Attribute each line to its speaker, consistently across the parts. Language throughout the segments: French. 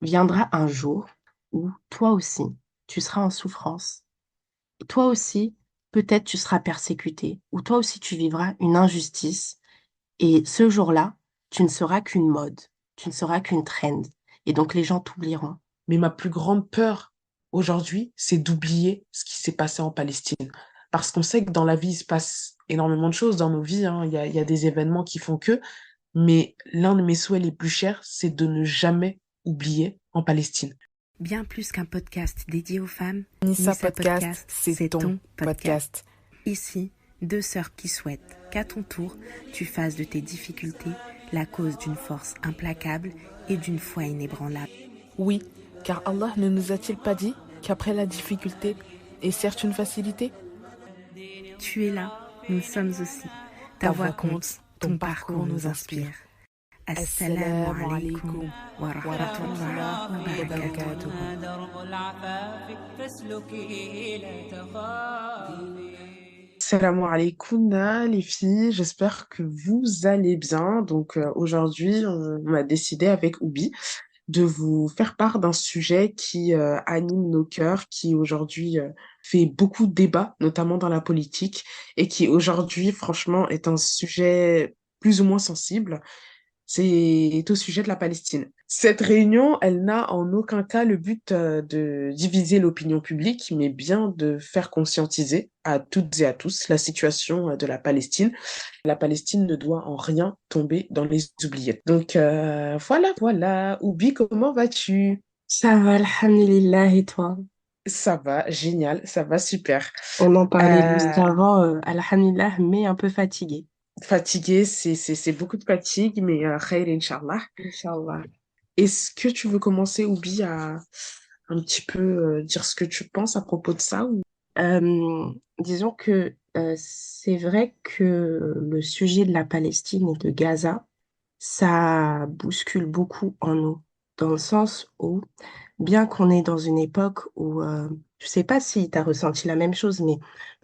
Speaker 1: viendra un jour où toi aussi, tu seras en souffrance. Et toi aussi, peut-être tu seras persécuté, ou toi aussi tu vivras une injustice. Et ce jour-là, tu ne seras qu'une mode, tu ne seras qu'une trend. Et donc les gens t'oublieront.
Speaker 2: Mais ma plus grande peur aujourd'hui, c'est d'oublier ce qui s'est passé en Palestine. Parce qu'on sait que dans la vie, il se passe énormément de choses dans nos vies, hein. Il y a des événements qui font que, mais l'un de mes souhaits les plus chers, c'est de ne jamais oublier en Palestine.
Speaker 3: Bien plus qu'un podcast dédié aux femmes,
Speaker 4: Nissa
Speaker 3: Nissa
Speaker 4: Podcast,
Speaker 3: Podcast,
Speaker 4: c'est
Speaker 3: c'est
Speaker 4: ton
Speaker 3: ton podcast.
Speaker 4: podcast.
Speaker 3: Ici, deux sœurs qui souhaitent qu'à ton tour, tu fasses de tes difficultés la cause d'une force implacable et d'une foi inébranlable.
Speaker 4: Oui, car Allah ne nous a-t-il pas dit qu'après la difficulté est certes une facilité?
Speaker 3: Tu es là, nous sommes aussi. Ta voix compte, ton parcours nous inspire. Assalamu alaikum wa rahmatullahi wa barakatuh.
Speaker 5: درب العفاف فاسلكي لا تخافي.
Speaker 2: Salam alaikum, les filles, j'espère que vous allez bien. Donc aujourd'hui, on a décidé avec Oubi de vous faire part d'un sujet qui anime nos cœurs, qui aujourd'hui fait beaucoup de débats, notamment dans la politique, et qui aujourd'hui, franchement, est un sujet plus ou moins sensible. C'est au sujet de la Palestine. Cette réunion, elle n'a en aucun cas le but de diviser l'opinion publique, mais bien de faire conscientiser à toutes et à tous la situation de la Palestine. La Palestine ne doit en rien tomber dans les oubliettes. Donc voilà. Oubi, comment vas-tu?
Speaker 1: Ça va, alhamdulillah, et toi?
Speaker 2: Ça va, génial, ça va super.
Speaker 1: On en parlait juste
Speaker 2: Euh,
Speaker 1: avant, alhamdulillah, mais un peu fatigué.
Speaker 2: Fatiguée, c'est beaucoup de fatigue, mais khair, Inch'Allah.
Speaker 1: Inch'Allah.
Speaker 2: Est-ce que tu veux commencer, Oubi, à un petit peu dire ce que tu penses à propos de ça ou...
Speaker 1: Disons que c'est vrai que le sujet de la Palestine et de Gaza, ça bouscule beaucoup en nous, dans le sens où, bien qu'on est dans une époque où, je sais pas si tu as ressenti la même chose, mais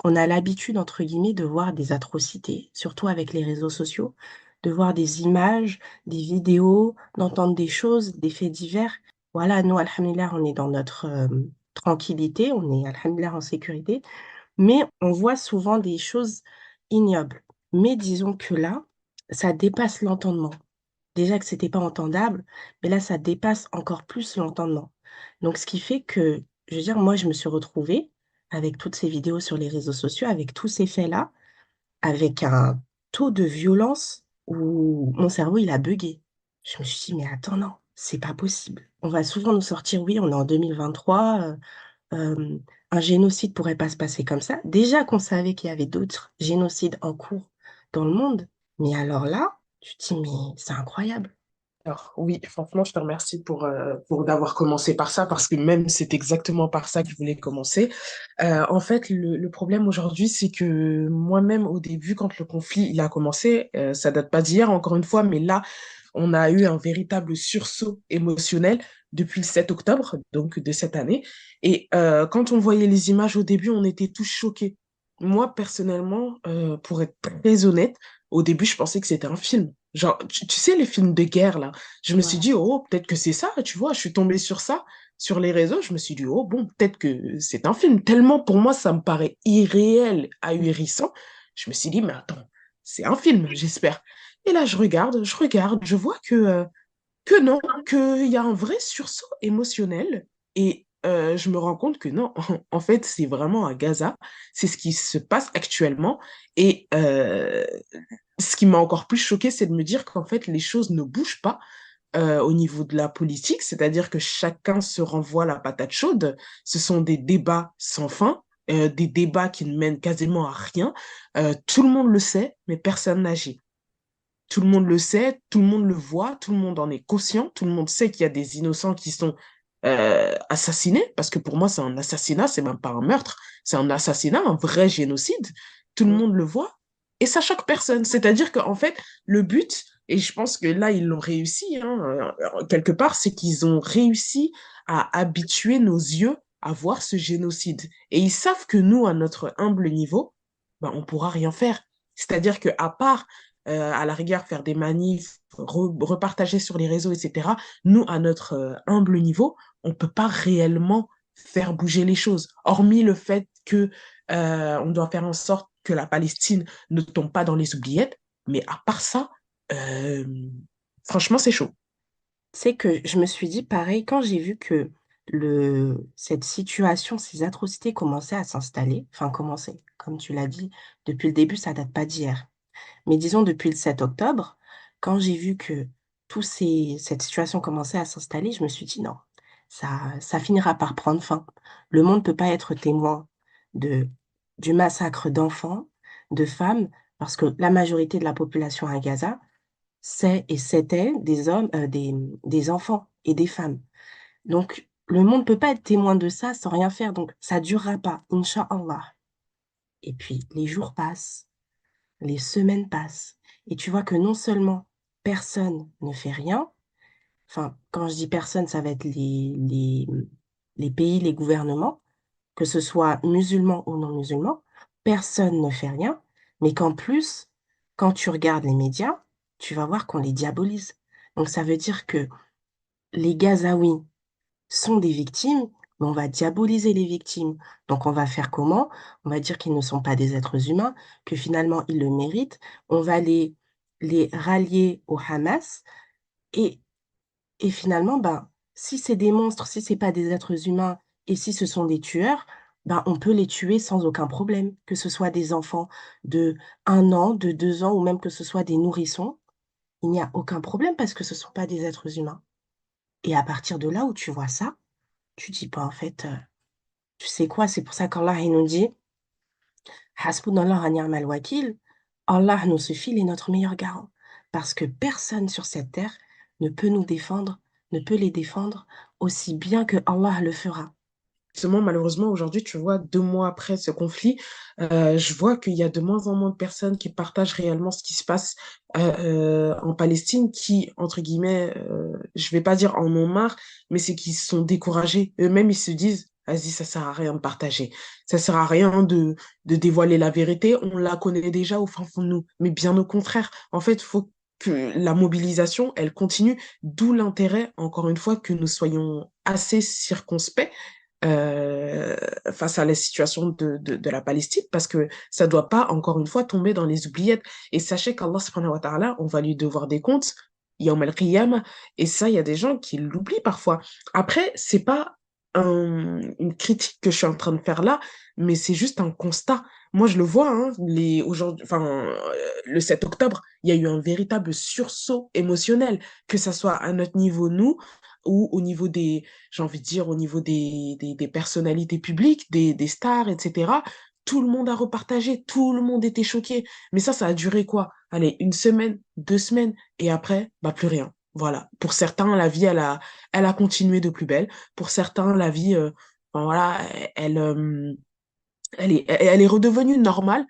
Speaker 1: on a l'habitude, entre guillemets, de voir des atrocités, surtout avec les réseaux sociaux, de voir des images, des vidéos, d'entendre des choses, des faits divers. Voilà, nous, alhamdulillah, on est dans notre tranquillité, on est, alhamdulillah, en sécurité, mais on voit souvent des choses ignobles. Mais disons que là, ça dépasse l'entendement. Déjà que c'était pas entendable, mais là, ça dépasse encore plus l'entendement. Donc, ce qui fait que, je veux dire, moi, je me suis retrouvée avec toutes ces vidéos sur les réseaux sociaux, avec tous ces faits-là, avec un taux de violence où mon cerveau, il a bugué. Je me suis dit, mais attends, non, c'est pas possible. On va souvent nous sortir, oui, on est en 2023, euh, un génocide pourrait pas se passer comme ça. Déjà qu'on savait qu'il y avait d'autres génocides en cours dans le monde, mais alors là, tu te dis, mais c'est incroyable.
Speaker 2: Alors, oui, franchement, je te remercie pour d'avoir commencé par ça, parce que même c'est exactement par ça que je voulais commencer. En fait, le problème aujourd'hui, c'est que moi-même, au début, quand le conflit il a commencé, ça date pas d'hier, encore une fois, mais là, on a eu un véritable sursaut émotionnel depuis le 7 octobre, donc de cette année. Et quand on voyait les images au début, on était tous choqués. Moi, personnellement, pour être très honnête, au début, je pensais que c'était un film. Genre, tu sais, les films de guerre, là, je me suis
Speaker 1: Ouais.
Speaker 2: dit, oh, peut-être que c'est ça, tu vois, je suis tombée sur ça, sur les réseaux, je me suis dit, oh, bon, peut-être que c'est un film. Tellement, pour moi, ça me paraît irréel, ahurissant. Je me suis dit, mais attends, c'est un film, j'espère. Et là, je vois que non, qu'il y a un vrai sursaut émotionnel. Et je me rends compte que non, en fait, c'est vraiment à Gaza. C'est ce qui se passe actuellement. Et ce qui m'a encore plus choqué, c'est de me dire qu'en fait, les choses ne bougent pas au niveau de la politique. C'est-à-dire que chacun se renvoie la patate chaude. Ce sont des débats sans fin. Des débats qui ne mènent quasiment à rien. Tout le monde le sait, mais personne n'agit. Tout le monde le sait, tout le monde le voit, tout le monde en est conscient, tout le monde sait qu'il y a des innocents qui sont assassinés, parce que pour moi, c'est un assassinat, c'est même pas un meurtre, c'est un assassinat, un vrai génocide. Tout le
Speaker 1: Mm.
Speaker 2: monde le voit et ça choque personne. C'est-à-dire qu'en fait, le but, et je pense que là, ils l'ont réussi, hein, quelque part, c'est qu'ils ont réussi à habituer nos yeux à voir ce génocide. Et ils savent que nous, à notre humble niveau, ben, on pourra rien faire. C'est-à-dire que à part à la rigueur faire des manifs, repartager sur les réseaux, etc. Nous, à notre humble niveau, on ne peut pas réellement faire bouger les choses, hormis le fait que on doit faire en sorte que la Palestine ne tombe pas dans les oubliettes. Mais à part ça, euh, franchement, c'est chaud.
Speaker 1: C'est que je me suis dit pareil quand j'ai vu que cette situation, ces atrocités commençaient à s'installer, enfin commençaient, comme tu l'as dit, depuis le début, ça date pas d'hier. Mais disons depuis le 7 octobre, quand j'ai vu que cette situation commençait à s'installer, je me suis dit non, ça finira par prendre fin. Le monde ne peut pas être témoin de, du massacre d'enfants, de femmes, parce que la majorité de la population à Gaza, c'était des hommes, des enfants et des femmes. Donc, le monde ne peut pas être témoin de ça sans rien faire. Donc, ça durera pas, Inch'Allah. Et puis, les jours passent, les semaines passent, et tu vois que non seulement personne ne fait rien, enfin, quand je dis personne, ça va être les pays, les gouvernements, que ce soit musulmans ou non musulmans, personne ne fait rien, mais qu'en plus, quand tu regardes les médias, tu vas voir qu'on les diabolise. Donc ça veut dire que les Gazaouis sont des victimes, mais on va diaboliser les victimes. Donc on va faire comment? On va dire qu'ils ne sont pas des êtres humains, que finalement ils le méritent. On va les rallier au Hamas et et finalement, ben, si c'est des monstres, si c'est pas des êtres humains et si ce sont des tueurs, ben, on peut les tuer sans aucun problème, que ce soit des enfants de 1 an, de 2 ans ou même que ce soit des nourrissons. Il n'y a aucun problème parce que ce sont pas des êtres humains. Et à partir de là où tu vois ça, tu dis pas en fait, tu sais quoi, c'est pour ça qu'Allah il nous dit, Hasbunallah wa ni'mal wakil, Allah nous suffit, il est notre meilleur garant. Parce que personne sur cette terre ne peut nous défendre, ne peut les défendre aussi bien que Allah le fera.
Speaker 2: Justement, malheureusement, aujourd'hui, tu vois, 2 mois après ce conflit, je vois qu'il y a de moins en moins de personnes qui partagent réellement ce qui se passe en Palestine, qui, entre guillemets, je vais pas dire en ont marre, mais c'est qu'ils sont découragés. Eux-mêmes, ils se disent, vas-y, ça sert à rien de partager. Ça sert à rien de dévoiler la vérité. On la connaît déjà au fin fond de nous. Mais bien au contraire, en fait, il faut que la mobilisation, elle continue, d'où l'intérêt, encore une fois, que nous soyons assez circonspects euh, face à la situation de la Palestine, parce que ça ne doit pas, encore une fois, tomber dans les oubliettes. Et sachez qu'Allah, subhanahu wa ta'ala, on va lui devoir des comptes, yawm al-qiyamah, et ça, il y a des gens qui l'oublient parfois. Après, c'est pas une critique que je suis en train de faire là, mais c'est juste un constat. Moi, je le vois, hein, aujourd'hui, enfin, le 7 octobre, il y a eu un véritable sursaut émotionnel, que ça soit à notre niveau, nous, ou au niveau des, j'ai envie de dire, au niveau des personnalités publiques, des stars, etc. Tout le monde a repartagé, tout le monde était choqué. Mais ça a duré quoi? Allez, 1 semaine, 2 semaines, et après, bah plus rien. Voilà. Pour certains, la vie, elle a continué de plus belle. Pour certains, la vie, enfin, voilà, elle est redevenue normale.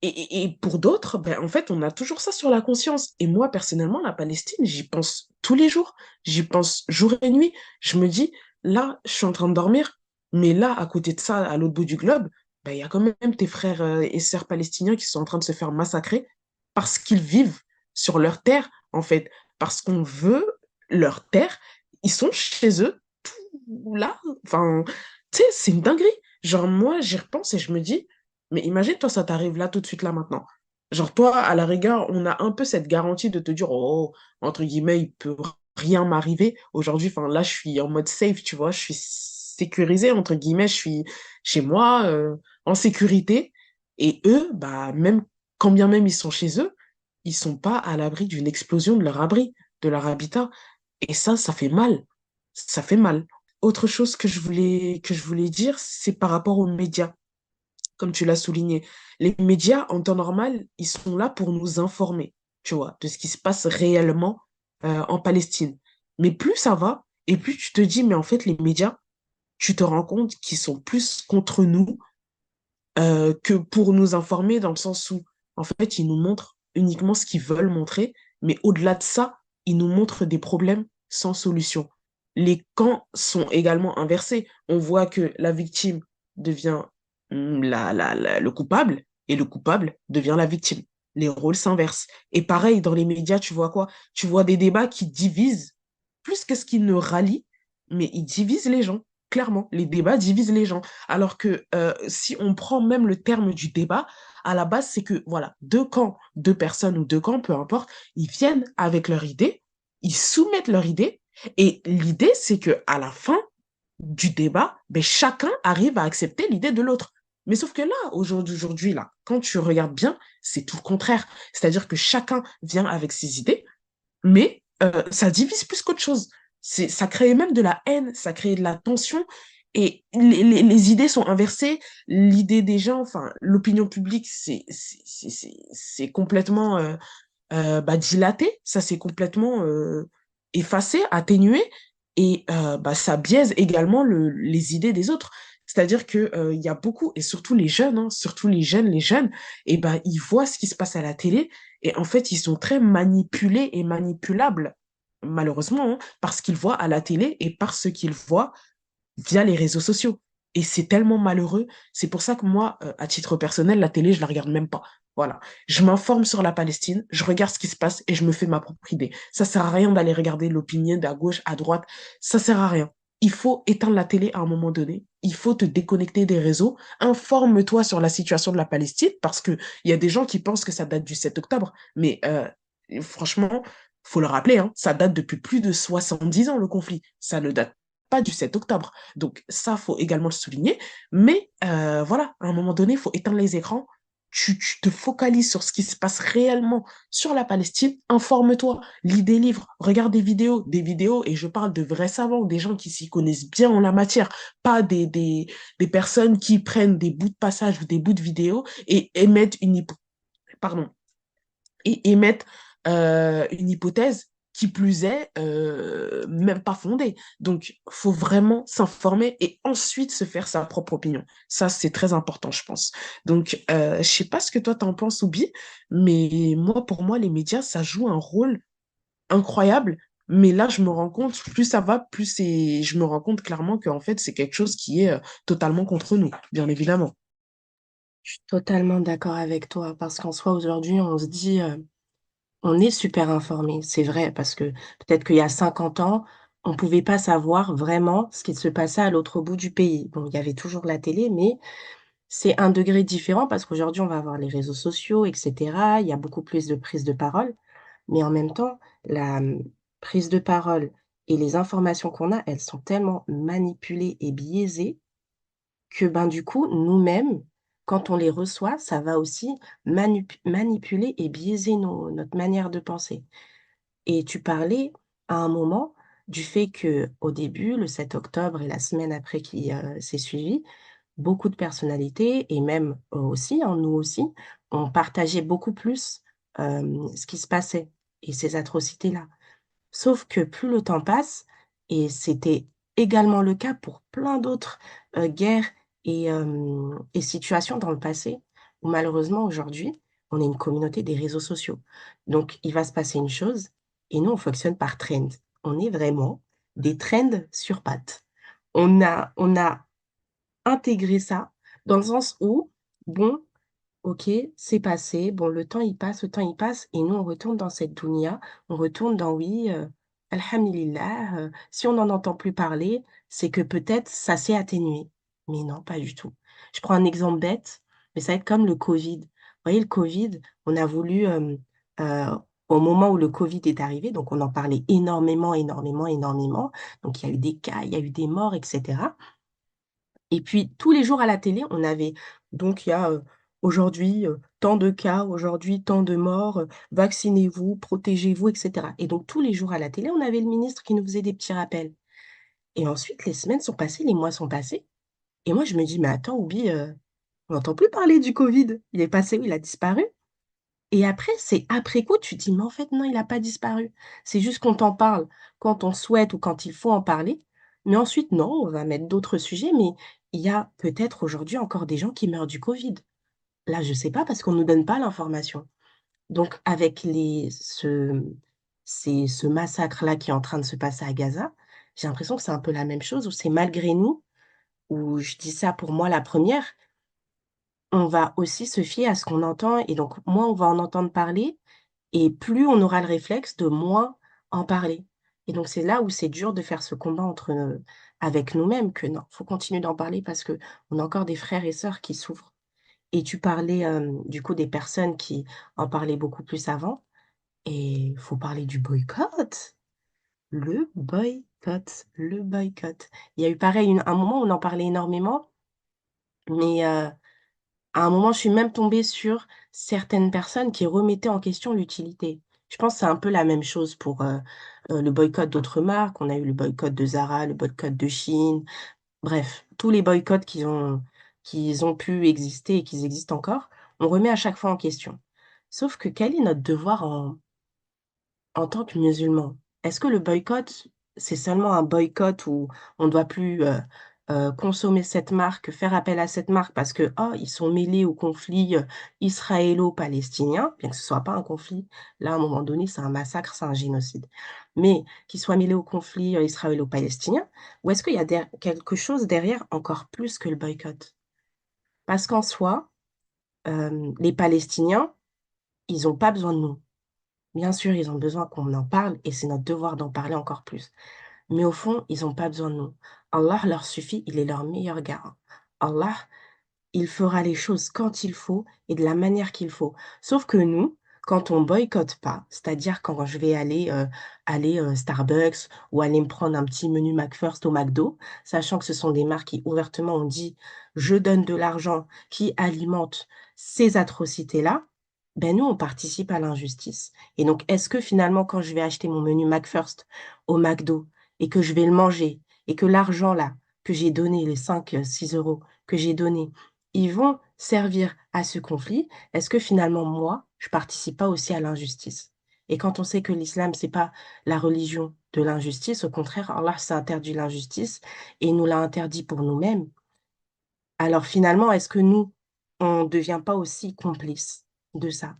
Speaker 2: Et pour d'autres, ben, en fait, on a toujours ça sur la conscience. Et moi, personnellement, la Palestine, j'y pense tous les jours. J'y pense jour et nuit. Je me dis, là, je suis en train de dormir, mais là, à côté de ça, à l'autre bout du globe, ben, il y a quand même tes frères et sœurs palestiniens qui sont en train de se faire massacrer parce qu'ils vivent sur leur terre, en fait. Parce qu'on veut leur terre. Ils sont chez eux, tout là. Enfin, tu sais, c'est une dinguerie. Genre, moi, j'y repense et je me dis, mais imagine, toi, ça t'arrive là, tout de suite, là, maintenant. Genre, toi, à la rigueur, on a un peu cette garantie de te dire, oh, entre guillemets, il peut rien m'arriver. Aujourd'hui, enfin, là, je suis en mode safe, tu vois, je suis sécurisée, entre guillemets, je suis chez moi, en sécurité. Et eux, bah, même, quand bien même ils sont chez eux, ils sont pas à l'abri d'une explosion de leur abri, de leur habitat. Et ça fait mal. Ça fait mal. Autre chose que je voulais dire, c'est par rapport aux médias, comme tu l'as souligné. Les médias, en temps normal, ils sont là pour nous informer, tu vois, de ce qui se passe réellement en Palestine. Mais plus ça va, et plus tu te dis, mais en fait, les médias, tu te rends compte qu'ils sont plus contre nous que pour nous informer, dans le sens où, en fait, ils nous montrent uniquement ce qu'ils veulent montrer, mais au-delà de ça, ils nous montrent des problèmes sans solution. Les camps sont également inversés. On voit que la victime devient le coupable et le coupable devient la victime. les rôles s'inversent. Et pareil, dans les médias, tu vois quoi? Tu vois des débats qui divisent plus que ce qui ne rallient, mais ils divisent les gens. Clairement, les débats divisent les gens. Alors que si on prend même le terme du débat, à la base, c'est que, voilà, deux camps, deux personnes ou deux camps, peu importe, ils viennent avec leur idée, ils soumettent leur idée, et l'idée, c'est que à la fin du débat, ben, chacun arrive à accepter l'idée de l'autre. Mais sauf que là, aujourd'hui, là, quand tu regardes bien, c'est tout le contraire. C'est-à-dire que chacun vient avec ses idées, mais ça divise plus qu'autre chose. Ça crée même de la haine, ça crée de la tension, et les idées sont inversées. L'idée des gens, enfin, l'opinion publique, c'est complètement bah, dilaté, ça s'est complètement effacé, atténué, et bah, ça biaise également les idées des autres. C'est-à-dire que il y a beaucoup, et surtout les jeunes, hein, surtout les jeunes, et ben ils voient ce qui se passe à la télé, et en fait ils sont très manipulés et manipulables, malheureusement, hein, parce qu'ils voient à la télé et par ce qu'ils voient via les réseaux sociaux. Et c'est tellement malheureux. C'est pour ça que moi, à titre personnel, la télé, je la regarde même pas. Voilà. Je m'informe sur la Palestine, je regarde ce qui se passe et je me fais ma propre idée. Ça sert à rien d'aller regarder l'opinion d'à gauche, à droite. Ça sert à rien. Il faut éteindre la télé à un moment donné. Il faut te déconnecter des réseaux. Informe-toi sur la situation de la Palestine parce que il y a des gens qui pensent que ça date du 7 octobre. Mais franchement, faut le rappeler, hein, ça date depuis plus de 70 ans, le conflit. Ça ne date pas du 7 octobre. Donc ça, faut également le souligner. Mais voilà, à un moment donné, il faut éteindre les écrans. Tu te focalises sur ce qui se passe réellement sur la Palestine. Informe-toi, lis des livres, regarde des vidéos, et je parle de vrais savants, des gens qui s'y connaissent bien en la matière, pas des personnes qui prennent des bouts de passage ou des bouts de vidéos et émettent pardon, et émettent une hypothèse qui plus est même pas fondée. Donc, faut vraiment s'informer et ensuite se faire sa propre opinion. Ça, c'est très important, je pense. Donc, je sais pas ce que toi t'en penses, Oubi, mais moi, pour moi, les médias, ça joue un rôle incroyable. Mais là, je me rends compte, plus ça va, je me rends compte clairement qu'en fait, c'est quelque chose qui est totalement contre nous, bien évidemment.
Speaker 1: Je suis totalement d'accord avec toi parce qu'en soi, aujourd'hui, on se dit, on est super informé. C'est vrai parce que peut-être qu'il y a 50 ans, on pouvait pas savoir vraiment ce qui se passait à l'autre bout du pays. Bon, il y avait toujours la télé, mais c'est un degré différent parce qu'aujourd'hui, on va avoir les réseaux sociaux, etc. Il y a beaucoup plus de prise de parole. Mais en même temps, la prise de parole et les informations qu'on a, elles sont tellement manipulées et biaisées que, ben, du coup, nous-mêmes, quand on les reçoit, ça va aussi manipuler et biaiser notre manière de penser. Et tu parlais à un moment du fait que au début, le 7 octobre et la semaine après qui s'est suivie, beaucoup de personnalités et même eux aussi, hein, nous aussi, on partageait beaucoup plus ce qui se passait et ces atrocités-là. Sauf que plus le temps passe, et c'était également le cas pour plein d'autres guerres et situations dans le passé, où malheureusement aujourd'hui, on est une communauté des réseaux sociaux. Donc, il va se passer une chose, et nous, on fonctionne par trend. On est vraiment des trends sur pattes. On a intégré ça dans le sens où, bon, OK, c'est passé. Bon, le temps il passe et nous, on retourne dans cette dunya. On retourne dans oui, alhamdulillah, si on n'en entend plus parler, c'est que peut-être ça s'est atténué. Mais non, pas du tout. Je prends un exemple bête, mais ça va être comme le Covid. Vous voyez, le Covid, on a voulu, heu, au moment où le Covid est arrivé, donc on en parlait énormément, énormément, énormément. Donc il y a eu des cas, il y a eu des morts et cetera. Et puis, tous les jours à la télé, on avait donc il y a, aujourd'hui, tant de cas, aujourd'hui tant de morts, vaccinez-vous, protégez-vous et cetera. Et donc tous les jours à la télé, on avait le ministre qui nous faisait des petits rappels. Et ensuite, les semaines sont passées, les mois sont passés et moi je me dis: «Mais attends Oubi, on n'entend plus parler du Covid. Il est passé où? Il a disparu?» Et après, c'est après coup, tu te dis: «Mais en fait non, il a pas disparu. C'est juste qu'on t'en parle quand on souhaite ou quand il faut en parler, mais ensuite non, on va mettre d'autres sujets». Mais il y a peut-être aujourd'hui encore des gens qui meurent du Covid. Là, je sais pas parce qu'on nous donne pas l'information. Donc avec ce massacre-là qui est en train de se passer à Gaza, j'ai l'impression que c'est un peu la même chose où c'est malgré nous, où je dis ça pour moi la première, on va aussi se fier à ce qu'on entend. Et donc, moins on va en entendre parler, et plus on aura le réflexe de moins en parler. Et donc, c'est là où c'est dur de faire ce combat avec nous-mêmes, que non, faut continuer d'en parler parce que on a encore des frères et sœurs qui souffrent. Et tu parlais du coup des personnes qui en parlaient beaucoup plus avant. Et il faut parler du boycott. Le boycott. Le boycott. Il y a eu pareil, un moment où on en parlait énormément, mais à un moment, je suis même tombée sur certaines personnes qui remettaient en question l'utilité. Je pense que c'est un peu la même chose pour le boycott d'autres marques. On a eu le boycott de Zara, le boycott de Chine. Bref, tous les boycotts qu'ils ont pu exister et qu'ils existent encore, on remet à chaque fois en question. Sauf que quel est notre devoir en tant que musulman? Est-ce que le boycott, c'est seulement un boycott où on ne doit plus consommer cette marque, faire appel à cette marque parce que oh, ils sont mêlés au conflit israélo-palestinien, bien que ce soit pas un conflit. Là, à un moment donné, c'est un massacre, c'est un génocide. Mais qu'ils soient mêlés au conflit israélo-palestinien, ou est-ce qu'il y a quelque chose derrière encore plus que le boycott? Parce qu'en soi, les Palestiniens, ils n'ont pas besoin de nous. Bien sûr, ils ont besoin qu'on en parle et c'est notre devoir d'en parler encore plus. Mais au fond, ils n'ont pas besoin de nous. Allah leur suffit, il est leur meilleur garant. Allah, il fera les choses quand il faut et de la manière qu'il faut. Sauf que nous, quand on boycotte pas, c'est-à-dire quand je vais aller Starbucks ou aller me prendre un petit menu McFirst au McDo, sachant que ce sont des marques qui ouvertement ont dit je donne de l'argent qui alimente ces atrocités-là, ben nous, on participe à l'injustice. Et donc, est-ce que finalement, quand je vais acheter mon menu McFirst au McDo et que je vais le manger et que l'argent là que j'ai donné, les 5, 6 € que j'ai donné, ils vont servir à ce conflit, est-ce que finalement, moi, je participe pas aussi à l'injustice? Et quand on sait que l'islam, c'est pas la religion de l'injustice, au contraire, Allah s'est interdit l'injustice et il nous l'a interdit pour nous-mêmes. Alors finalement, est-ce que nous, on ne devient pas aussi complice de ça?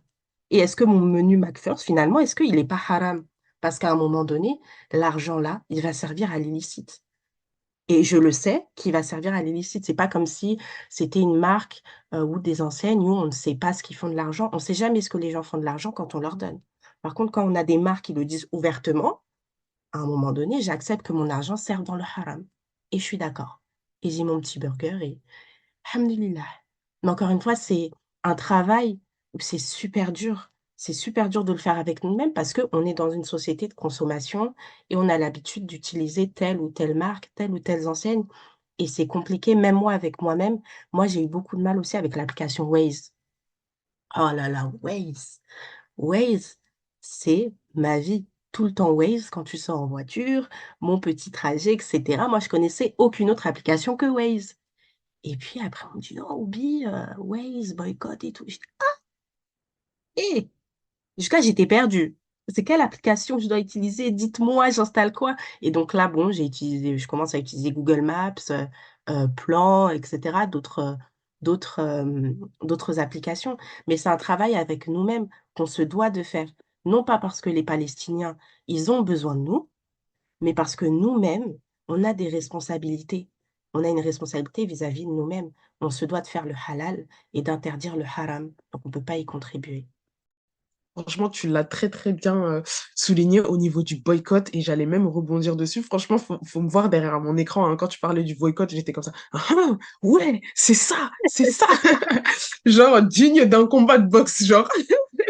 Speaker 1: Et est-ce que mon menu McFirst, finalement, est-ce qu'il n'est pas haram? Parce qu'à un moment donné, l'argent là, il va servir à l'illicite. Et je le sais qu'il va servir à l'illicite. C'est pas comme si c'était une marque ou des enseignes où on ne sait pas ce qu'ils font de l'argent. On ne sait jamais ce que les gens font de l'argent quand on leur donne. Par contre, quand on a des marques qui le disent ouvertement, à un moment donné, j'accepte que mon argent serve dans le haram. Et je suis d'accord. Et j'ai mon petit burger et alhamdulillah. Mais encore une fois, c'est un travail où c'est super dur. C'est super dur de le faire avec nous-mêmes parce qu'on est dans une société de consommation et on a l'habitude d'utiliser telle ou telle marque, telle ou telle enseigne. Et c'est compliqué, même moi avec moi-même. Moi, j'ai eu beaucoup de mal aussi avec l'application Waze. Oh là là, Waze. Waze, c'est ma vie. Tout le temps Waze, quand tu sors en voiture, mon petit trajet, etc. Moi, je connaissais aucune autre application que Waze. Et puis après, on me dit, non, oublie, Waze, boycott et tout. Je dis, hé, jusqu'à j'étais perdue. C'est quelle application que je dois utiliser? Dites-moi, j'installe quoi? Et donc là, bon, je commence à utiliser Google Maps, Plan, etc., d'autres applications. Mais c'est un travail avec nous-mêmes qu'on se doit de faire. Non pas parce que les Palestiniens, ils ont besoin de nous, mais parce que nous-mêmes, on a des responsabilités. On a une responsabilité vis-à-vis de nous-mêmes. On se doit de faire le halal et d'interdire le haram. Donc, on ne peut pas y contribuer.
Speaker 2: Franchement, tu l'as très très bien souligné au niveau du boycott et j'allais même rebondir dessus. Franchement, faut me voir derrière mon écran, hein. Quand tu parlais du boycott, j'étais comme ça. Ah, ah, ouais, c'est ça, c'est ça. Genre digne d'un combat de boxe, genre.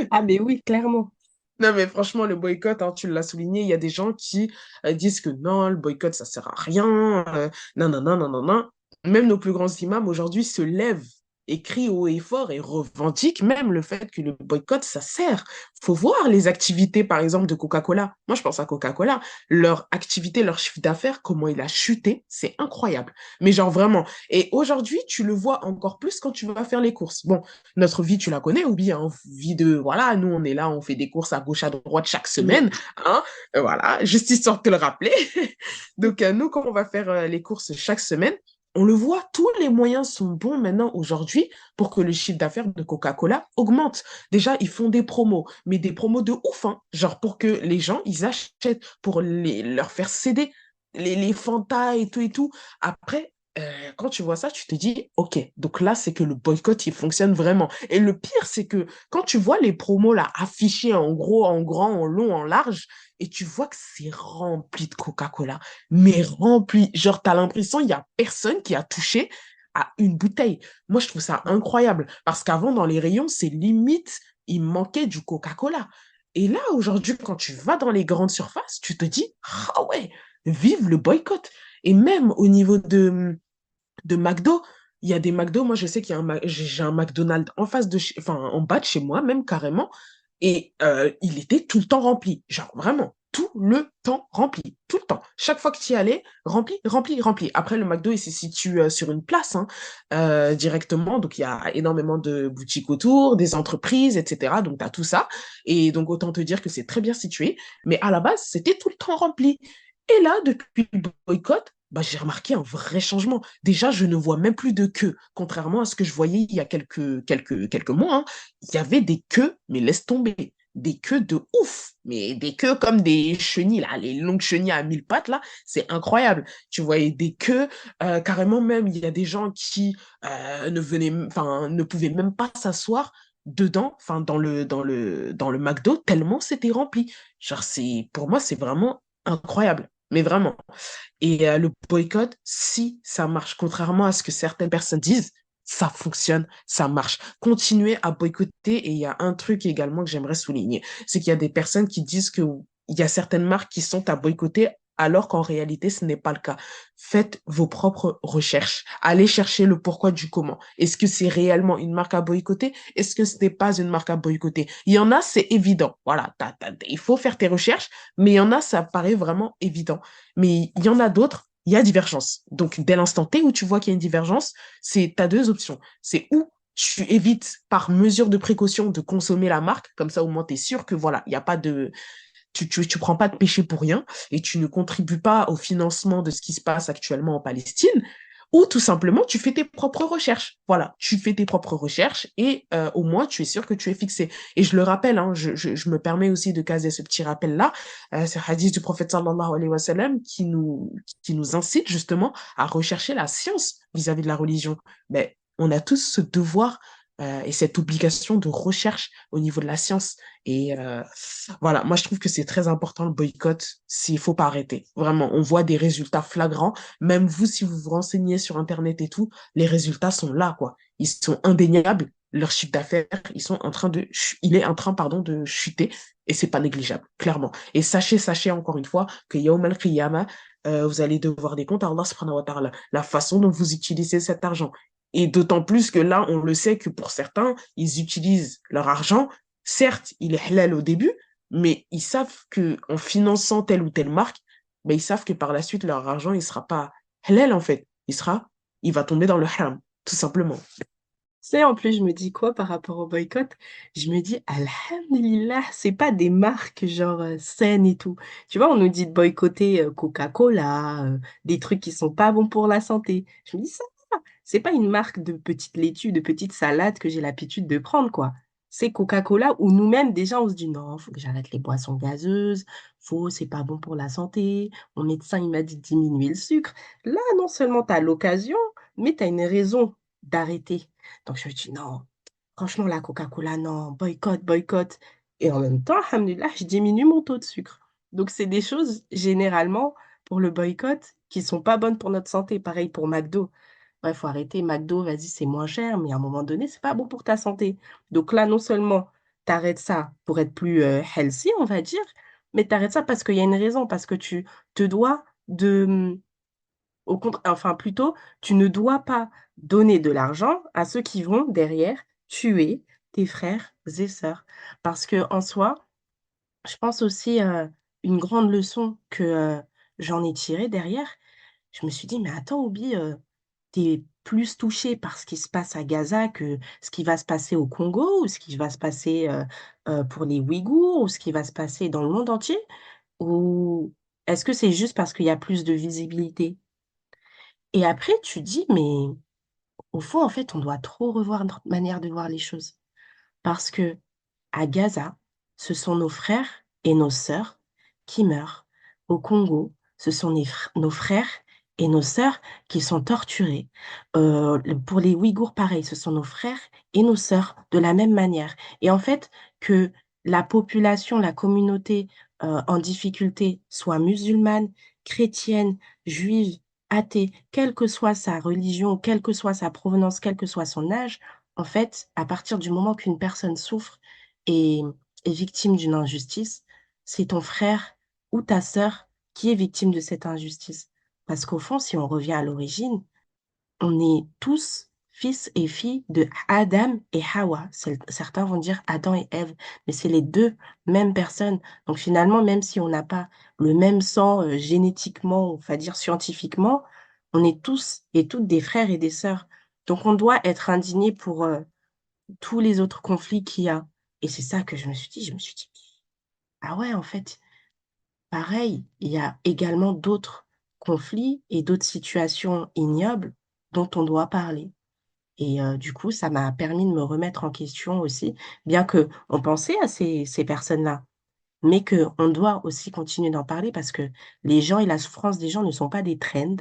Speaker 1: Ah, mais oui, clairement.
Speaker 2: Non, mais franchement, le boycott, hein, tu l'as souligné, il y a des gens qui disent que non, le boycott, ça sert à rien. Non, non, non, non, non, non. Même nos plus grands imams aujourd'hui se lèvent et crient haut et fort et revendiquent même le fait que le boycott, ça sert. Faut voir les activités, par exemple, de Coca-Cola. Moi, je pense à Coca-Cola. Leur activité, leur chiffre d'affaires, comment il a chuté, c'est incroyable. Mais genre vraiment. Et aujourd'hui, tu le vois encore plus quand tu vas faire les courses. Bon, notre vie, tu la connais, ou bien, vie de, voilà, nous, on est là, on fait des courses à gauche, à droite chaque
Speaker 1: Oui.
Speaker 2: semaine, hein, voilà, juste histoire de te le rappeler. Donc, nous, quand on va faire les courses chaque semaine, on le voit, tous les moyens sont bons maintenant aujourd'hui pour que le chiffre d'affaires de Coca-Cola augmente. Déjà, ils font des promos, mais des promos de ouf, hein, genre pour que les gens, ils achètent, pour leur faire céder les Fanta et tout et tout. Après, quand tu vois ça, tu te dis, OK, donc là, c'est que le boycott, il fonctionne vraiment. Et le pire, c'est que quand tu vois les promos là affichés en gros, en grand, en long, en large, et tu vois que c'est rempli de Coca-Cola, mais rempli. Genre, t'as l'impression il y a personne qui a touché à une bouteille. Moi, je trouve ça incroyable parce qu'avant, dans les rayons, c'est limite, il manquait du Coca-Cola. Et là, aujourd'hui, quand tu vas dans les grandes surfaces, tu te dis, ah ouais, vive le boycott. Et même au niveau de McDo. Il y a des McDo, moi je sais qu'il y a j'ai un McDonald's en face enfin en bas de chez moi, même carrément, et il était tout le temps rempli. Genre vraiment, tout le temps rempli, tout le temps. Chaque fois que tu y allais, rempli, rempli, rempli. Après, le McDo, il se situe sur une place hein, directement, donc il y a énormément de boutiques autour, des entreprises, etc. Donc tu as tout ça, et donc autant te dire que c'est très bien situé, mais à la base, c'était tout le temps rempli. Et là, depuis le boycott, bah, j'ai remarqué un vrai changement. Déjà, je ne vois même plus de queue. Contrairement à ce que je voyais il y a quelques mois, hein. Il y avait des queues, mais laisse tomber. Des queues de ouf. Mais des queues comme des chenilles, là, les longues chenilles à 1000 pattes, là, c'est incroyable. Tu voyais des queues, carrément même, il y a des gens qui ne pouvaient même pas s'asseoir dedans, enfin, dans le McDo, tellement c'était rempli. Genre, pour moi, c'est vraiment incroyable. Mais vraiment. Et le boycott, si ça marche, contrairement à ce que certaines personnes disent, ça fonctionne, ça marche. Continuez à boycotter. Et il y a un truc également que j'aimerais souligner, c'est qu'il y a des personnes qui disent que il y a certaines marques qui sont à boycotter alors qu'en réalité, ce n'est pas le cas. Faites vos propres recherches. Allez chercher le pourquoi du comment. Est-ce que c'est réellement une marque à boycotter? Est-ce que ce n'est pas une marque à boycotter? Il y en a, c'est évident. Voilà, il faut faire tes recherches, mais il y en a, ça paraît vraiment évident. Mais il y en a d'autres, il y a divergence. Donc, dès l'instant T où tu vois qu'il y a une divergence, tu as deux options. C'est où tu évites par mesure de précaution de consommer la marque, comme ça au moins tu es sûr que voilà, il y a pas de tu prends pas de péché pour rien et tu ne contribues pas au financement de ce qui se passe actuellement en Palestine, ou tout simplement tu fais tes propres recherches. Voilà, tu fais tes propres recherches et au moins tu es sûr que tu es fixé. Et je le rappelle, hein, je me permets aussi de caser ce petit rappel-là, c'est le hadith du prophète sallallahu alayhi wa sallam qui nous incite justement à rechercher la science vis-à-vis de la religion. Mais on a tous ce devoir et cette obligation de recherche au niveau de la science. Et voilà, moi je trouve que c'est très important le boycott, s'il faut pas arrêter. Vraiment, on voit des résultats flagrants. Même vous, si vous vous renseignez sur Internet et tout, les résultats sont là, quoi. Ils sont indéniables. Leur chiffre d'affaires, il est en train, pardon, de chuter et c'est pas négligeable, clairement. Et sachez encore une fois que Yawm al-Qiyamah, vous allez devoir des comptes à Allah subhanahu wa ta'ala, la façon dont vous utilisez cet argent. Et d'autant plus que là, on le sait que pour certains, ils utilisent leur argent. Certes, il est halal au début, mais ils savent que en finançant telle ou telle marque, ben, ils savent que par la suite, leur argent, il sera pas halal, en fait. Il va tomber dans le haram, tout simplement.
Speaker 1: Tu sais, en plus, je me dis quoi par rapport au boycott? Je me dis, Alhamdulillah, c'est pas des marques genre saines et tout. Tu vois, on nous dit de boycotter Coca-Cola, des trucs qui sont pas bons pour la santé. Je me dis, ça, va. C'est pas une marque de petite laitue, de petite salade que j'ai l'habitude de prendre, quoi. C'est Coca-Cola où nous-mêmes, déjà, on se dit, non, faut que j'arrête les boissons gazeuses, c'est pas bon pour la santé. Mon médecin, il m'a dit de diminuer le sucre. Là, non seulement tu as l'occasion, mais tu as une raison d'arrêter. Donc, je me dis, non, franchement, la Coca-Cola, non, boycott, boycott. Et en même temps, alhamdoulilah, je diminue mon taux de sucre. Donc, c'est des choses, généralement, pour le boycott, qui sont pas bonnes pour notre santé. Pareil pour McDo. Il faut arrêter. McDo, vas-y, c'est moins cher, mais à un moment donné, c'est pas bon pour ta santé. Donc là, non seulement tu arrêtes ça pour être plus healthy, on va dire, mais tu arrêtes ça parce qu'il y a une raison, parce que tu te dois de au contraire, enfin plutôt, tu ne dois pas donner de l'argent à ceux qui vont derrière tuer tes frères et sœurs. Parce que en soi, je pense aussi une grande leçon que j'en ai tirée derrière. Je me suis dit, mais attends, Obi, t'es plus touché par ce qui se passe à Gaza que ce qui va se passer au Congo ou ce qui va se passer pour les Ouïghours ou ce qui va se passer dans le monde entier? Ou est-ce que c'est juste parce qu'il y a plus de visibilité? Et après, tu dis, mais au fond, en fait, on doit trop revoir notre manière de voir les choses. Parce que à Gaza, ce sont nos frères et nos sœurs qui meurent. Au Congo, ce sont nos frères et nos sœurs qui sont torturées. Pour les Ouïghours, pareil, ce sont nos frères et nos sœurs de la même manière. Et en fait, que la population, la communauté en difficulté soit musulmane, chrétienne, juive, athée, quelle que soit sa religion, quelle que soit sa provenance, quel que soit son âge, en fait, à partir du moment qu'une personne souffre et est victime d'une injustice, c'est ton frère ou ta sœur qui est victime de cette injustice. Parce qu'au fond, si on revient à l'origine, on est tous fils et filles de Adam et Hawa. Certains vont dire Adam et Ève, mais c'est les deux mêmes personnes. Donc finalement, même si on n'a pas le même sang génétiquement, on va dire scientifiquement, on est tous et toutes des frères et des sœurs. Donc on doit être indigné pour tous les autres conflits qu'il y a. Et c'est ça que je me suis dit, ah ouais, en fait, pareil, il y a également d'autres conflits et d'autres situations ignobles dont on doit parler. Et du coup, ça m'a permis de me remettre en question aussi, bien que on pensait à ces personnes-là, mais qu'on doit aussi continuer d'en parler parce que les gens et la souffrance des gens ne sont pas des trends,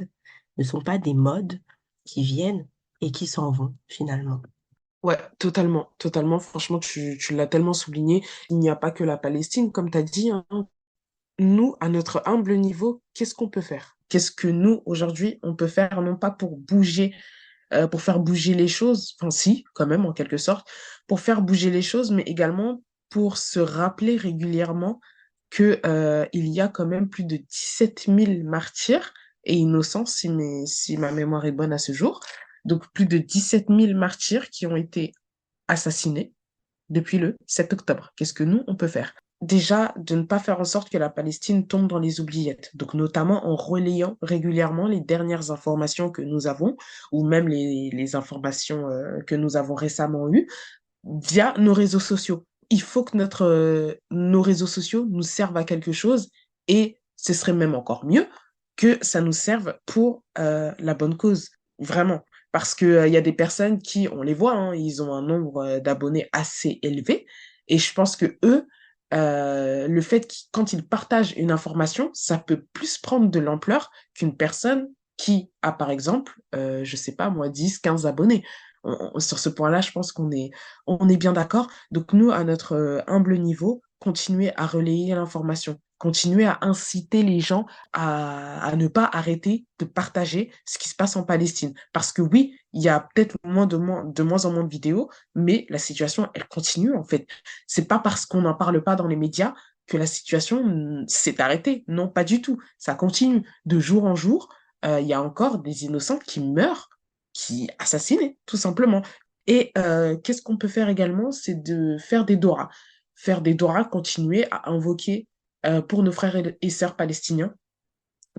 Speaker 1: ne sont pas des modes qui viennent et qui s'en vont finalement.
Speaker 2: Ouais, totalement, totalement. Franchement, tu l'as tellement souligné. Il n'y a pas que la Palestine, comme tu as dit, hein. Nous, à notre humble niveau, qu'est-ce qu'on peut faire? Qu'est-ce que nous, aujourd'hui, on peut faire, non pas pour bouger, pour faire bouger les choses, enfin si, quand même, en quelque sorte, pour faire bouger les choses, mais également pour se rappeler régulièrement que, il y a quand même plus de 17 000 martyrs et innocents, si ma mémoire est bonne à ce jour. Donc, plus de 17 000 martyrs qui ont été assassinés depuis le 7 octobre. Qu'est-ce que nous, on peut faire? Déjà, de ne pas faire en sorte que la Palestine tombe dans les oubliettes. Donc, notamment en relayant régulièrement les dernières informations que nous avons, ou même les informations que nous avons récemment eues, via nos réseaux sociaux. Il faut que nos réseaux sociaux nous servent à quelque chose, et ce serait même encore mieux que ça nous serve pour la bonne cause. Vraiment. Parce que, il y a des personnes qui, on les voit, hein, ils ont un nombre d'abonnés assez élevé. Et je pense que eux, le fait qu'ils, quand ils partagent une information, ça peut plus prendre de l'ampleur qu'une personne qui a, par exemple, je sais pas moi, 10, 15 abonnés. Sur ce point-là, je pense on est bien d'accord. Donc nous, à notre humble niveau, continuer à relayer l'information, continuer à inciter les gens à ne pas arrêter de partager ce qui se passe en Palestine. Parce que oui, il y a peut-être de moins en moins de vidéos, mais la situation, elle continue en fait. C'est pas parce qu'on n'en parle pas dans les médias que la situation s'est arrêtée. Non, pas du tout. Ça continue. De jour en jour, il y a encore des innocents qui meurent, qui assassinés, tout simplement. Et qu'est-ce qu'on peut faire également? C'est de faire des doras. Faire des doras, continuer à invoquer pour nos frères et sœurs palestiniens,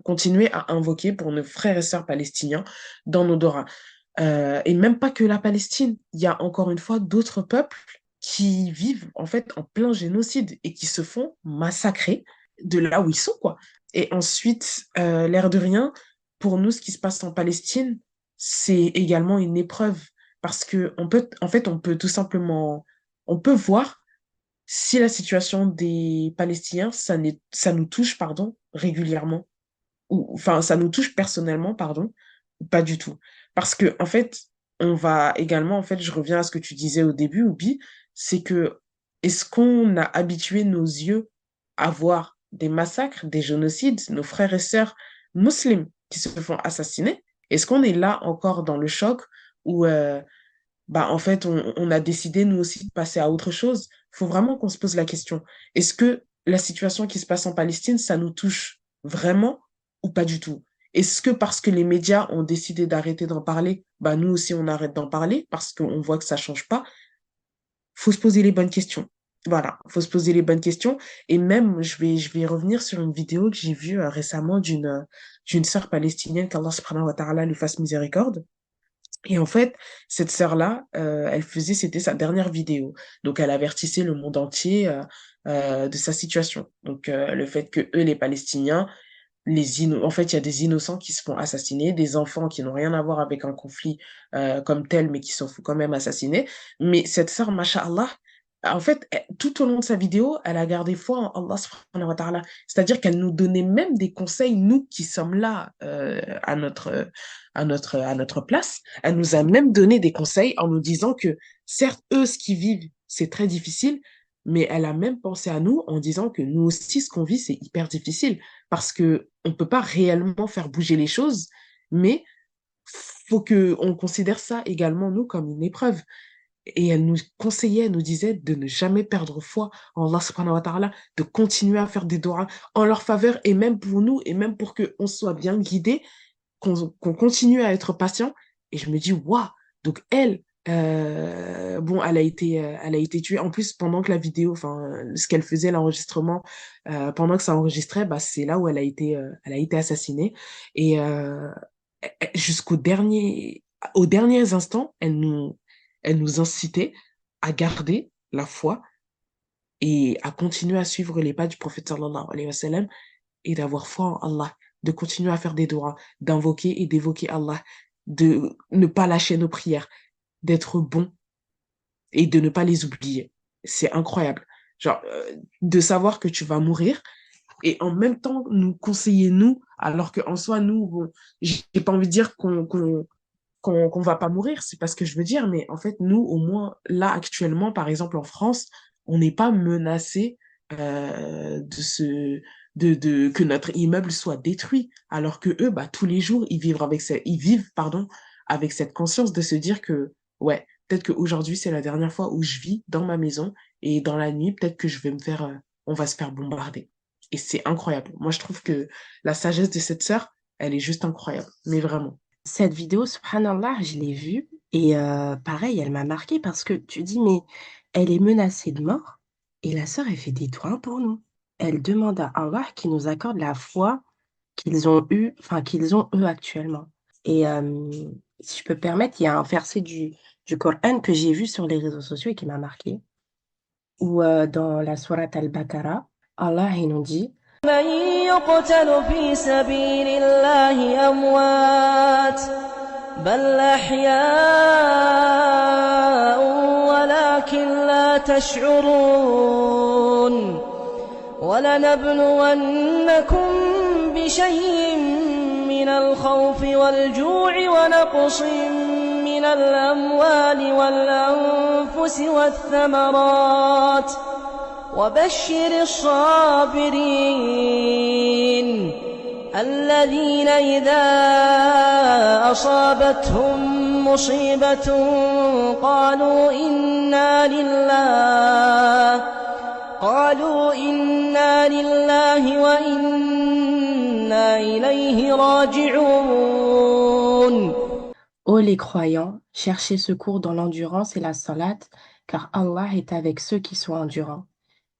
Speaker 2: continuer à invoquer pour nos frères et sœurs palestiniens dans nos doras. Et même pas que la Palestine, il y a encore une fois d'autres peuples qui vivent en fait en plein génocide et qui se font massacrer de là où ils sont, quoi. Et ensuite, l'air de rien, pour nous, ce qui se passe en Palestine, c'est également une épreuve parce que en fait, on peut tout simplement, on peut voir si la situation des Palestiniens, ça nous touche, pardon, régulièrement, ou enfin, ça nous touche personnellement, pardon, ou pas du tout. Parce que, en fait, on va également, en fait, je reviens à ce que tu disais au début, Oubi, c'est que est-ce qu'on a habitué nos yeux à voir des massacres, des génocides, nos frères et sœurs musulmans qui se font assassiner? Est-ce qu'on est là encore dans le choc où, bah, en fait, on a décidé, nous aussi, de passer à autre chose? Il faut vraiment qu'on se pose la question. Est-ce que la situation qui se passe en Palestine, ça nous touche vraiment ou pas du tout? Est-ce que parce que les médias ont décidé d'arrêter d'en parler, bah, nous aussi, on arrête d'en parler parce qu'on voit que ça change pas? Faut se poser les bonnes questions. Voilà, faut se poser les bonnes questions. Et même, je vais revenir sur une vidéo que j'ai vue récemment d'une sœur palestinienne, qu'Allah subhanahu wa ta'ala lui fasse miséricorde. Et en fait, cette sœur-là, c'était sa dernière vidéo. Donc, elle avertissait le monde entier de sa situation. Donc, le fait que eux, les Palestiniens, en fait, il y a des innocents qui se font assassiner, des enfants qui n'ont rien à voir avec un conflit comme tel, mais qui se font quand même assassiner. Mais cette sœur, masha'Allah, En fait, tout au long de sa vidéo, elle a gardé foi en Allah subhanahu wa ta'ala. C'est-à-dire qu'elle nous donnait même des conseils, nous qui sommes là à notre place. Elle nous a même donné des conseils en nous disant que, certes, eux, ce qu'ils vivent, c'est très difficile, mais elle a même pensé à nous en disant que nous aussi, ce qu'on vit, c'est hyper difficile parce que on peut pas réellement faire bouger les choses, mais faut que on considère ça également, nous, comme une épreuve. Et elle nous conseillait, elle nous disait de ne jamais perdre foi en Allah subhanahu wa ta'ala, de continuer à faire des doigts en leur faveur et même pour nous et même pour qu'on soit bien guidés, qu'on continue à être patient. Et je me dis, waouh, donc elle, bon, elle a été tuée. En plus, pendant que la vidéo, enfin, ce qu'elle faisait, l'enregistrement, pendant que ça enregistrait, bah, c'est là où elle a été assassinée. Et jusqu'au dernier, aux derniers instants, elle nous incitait à garder la foi et à continuer à suivre les pas du prophète sallallahu alayhi wa sallam et d'avoir foi en Allah, de continuer à faire des doigts, d'invoquer et d'évoquer Allah, de ne pas lâcher nos prières, d'être bon et de ne pas les oublier. C'est incroyable. Genre, de savoir que tu vas mourir et en même temps nous conseiller nous, alors qu'en soi, nous, bon, j'ai pas envie de dire qu'on va pas mourir, c'est pas ce que je veux dire, mais en fait, nous, au moins, là, actuellement, par exemple, en France, on n'est pas menacé de que notre immeuble soit détruit, alors que eux, bah, tous les jours, ils vivent, pardon, avec cette conscience de se dire que, ouais, peut-être qu'aujourd'hui, c'est la dernière fois où je vis dans ma maison, et dans la nuit, peut-être que je vais on va se faire bombarder. Et c'est incroyable. Moi, je trouve que la sagesse de cette sœur, elle est juste incroyable, mais vraiment.
Speaker 1: Cette vidéo, subhanallah, je l'ai vue et pareil, elle m'a marquée parce que tu dis, mais elle est menacée de mort et la sœur, elle fait des doigts pour nous. Elle demande à Allah qu'il nous accorde la foi qu'ils ont eu, enfin qu'ils ont eux actuellement. Et si je peux me permettre, il y a un verset du Coran que j'ai vu sur les réseaux sociaux et qui m'a marqué, où dans la sourate Al-Baqarah, Allah, il nous dit,
Speaker 6: من يقتل في سبيل الله أموات بل أحياء ولكن لا تشعرون ولنبلونكم بشيء من الخوف والجوع ونقص من الأموال والأنفس والثمرات وبشر الصابرين الذين إذا أصابتهم مصيبة قالوا إنا لله وإنا إليه راجعون.
Speaker 1: ô les croyants, cherchez secours dans l'endurance et la salate, car Allah est avec ceux qui sont endurants.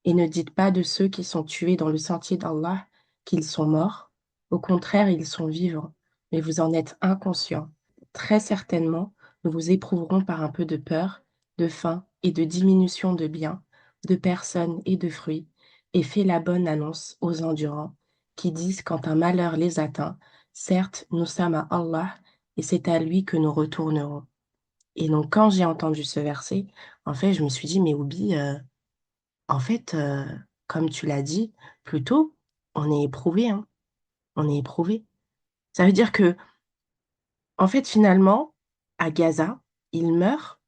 Speaker 1: Et ne dites pas de ceux qui sont tués dans le sentier d'Allah qu'ils sont morts. Au contraire, ils sont vivants, mais vous en êtes inconscients. Très certainement, nous vous éprouverons par un peu de peur, de faim et de diminution de biens, de personnes et de fruits, et fais la bonne annonce aux endurants, qui disent quand un malheur les atteint, certes, nous sommes à Allah, et c'est à lui que nous retournerons. Et donc, quand j'ai entendu ce verset, en fait, je me suis dit, mais Oubi, en fait, comme tu l'as dit plus tôt, on est éprouvé, hein. On est éprouvé. Ça veut dire que, en fait, finalement, à Gaza, il meurt,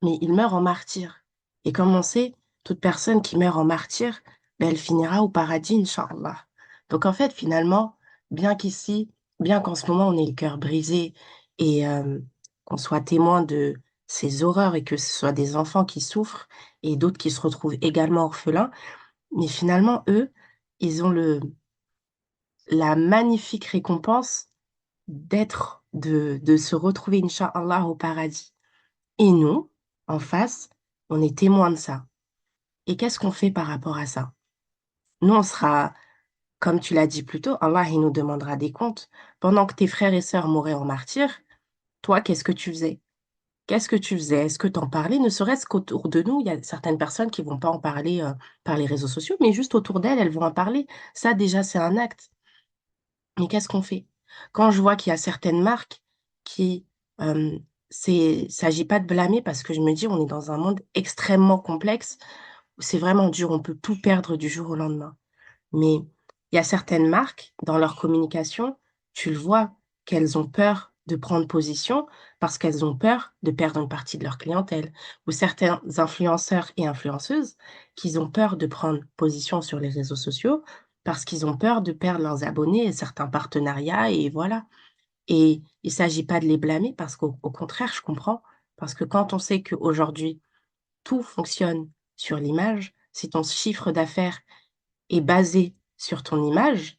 Speaker 1: mais il meurt en martyr. Et comme on sait, toute personne qui meurt en martyr, ben, elle finira au paradis, Inch'Allah. Donc, en fait, finalement, bien qu'ici, bien qu'en ce moment, on ait le cœur brisé et qu'on soit témoin de ces horreurs et que ce soit des enfants qui souffrent et d'autres qui se retrouvent également orphelins, mais finalement, eux, ils ont la magnifique récompense de se retrouver, Inch'Allah, au paradis. Et nous, en face, on est témoins de ça. Et qu'est-ce qu'on fait par rapport à ça? Nous, on sera, comme tu l'as dit plus tôt, Allah, il nous demandera des comptes. Pendant que tes frères et sœurs mouraient en martyr, toi, qu'est-ce que tu faisais? Qu'est-ce que tu faisais? Est-ce que tu en parlais? Ne serait-ce qu'autour de nous, il y a certaines personnes qui vont pas en parler par les réseaux sociaux, mais juste autour d'elles, elles vont en parler. Ça, déjà, c'est un acte. Mais qu'est-ce qu'on fait? Quand je vois qu'il y a certaines marques qui s'agit pas de blâmer parce que je me dis, on est dans un monde extrêmement complexe où c'est vraiment dur, on peut tout perdre du jour au lendemain. Mais il y a certaines marques, dans leur communication, tu le vois, qu'elles ont peur de prendre position parce qu'elles ont peur de perdre une partie de leur clientèle. Ou certains influenceurs et influenceuses qui ont peur de prendre position sur les réseaux sociaux parce qu'ils ont peur de perdre leurs abonnés et certains partenariats, et voilà. Et il s'agit pas de les blâmer parce qu'au contraire, je comprends. Parce que quand on sait qu'aujourd'hui, tout fonctionne sur l'image, si ton chiffre d'affaires est basé sur ton image,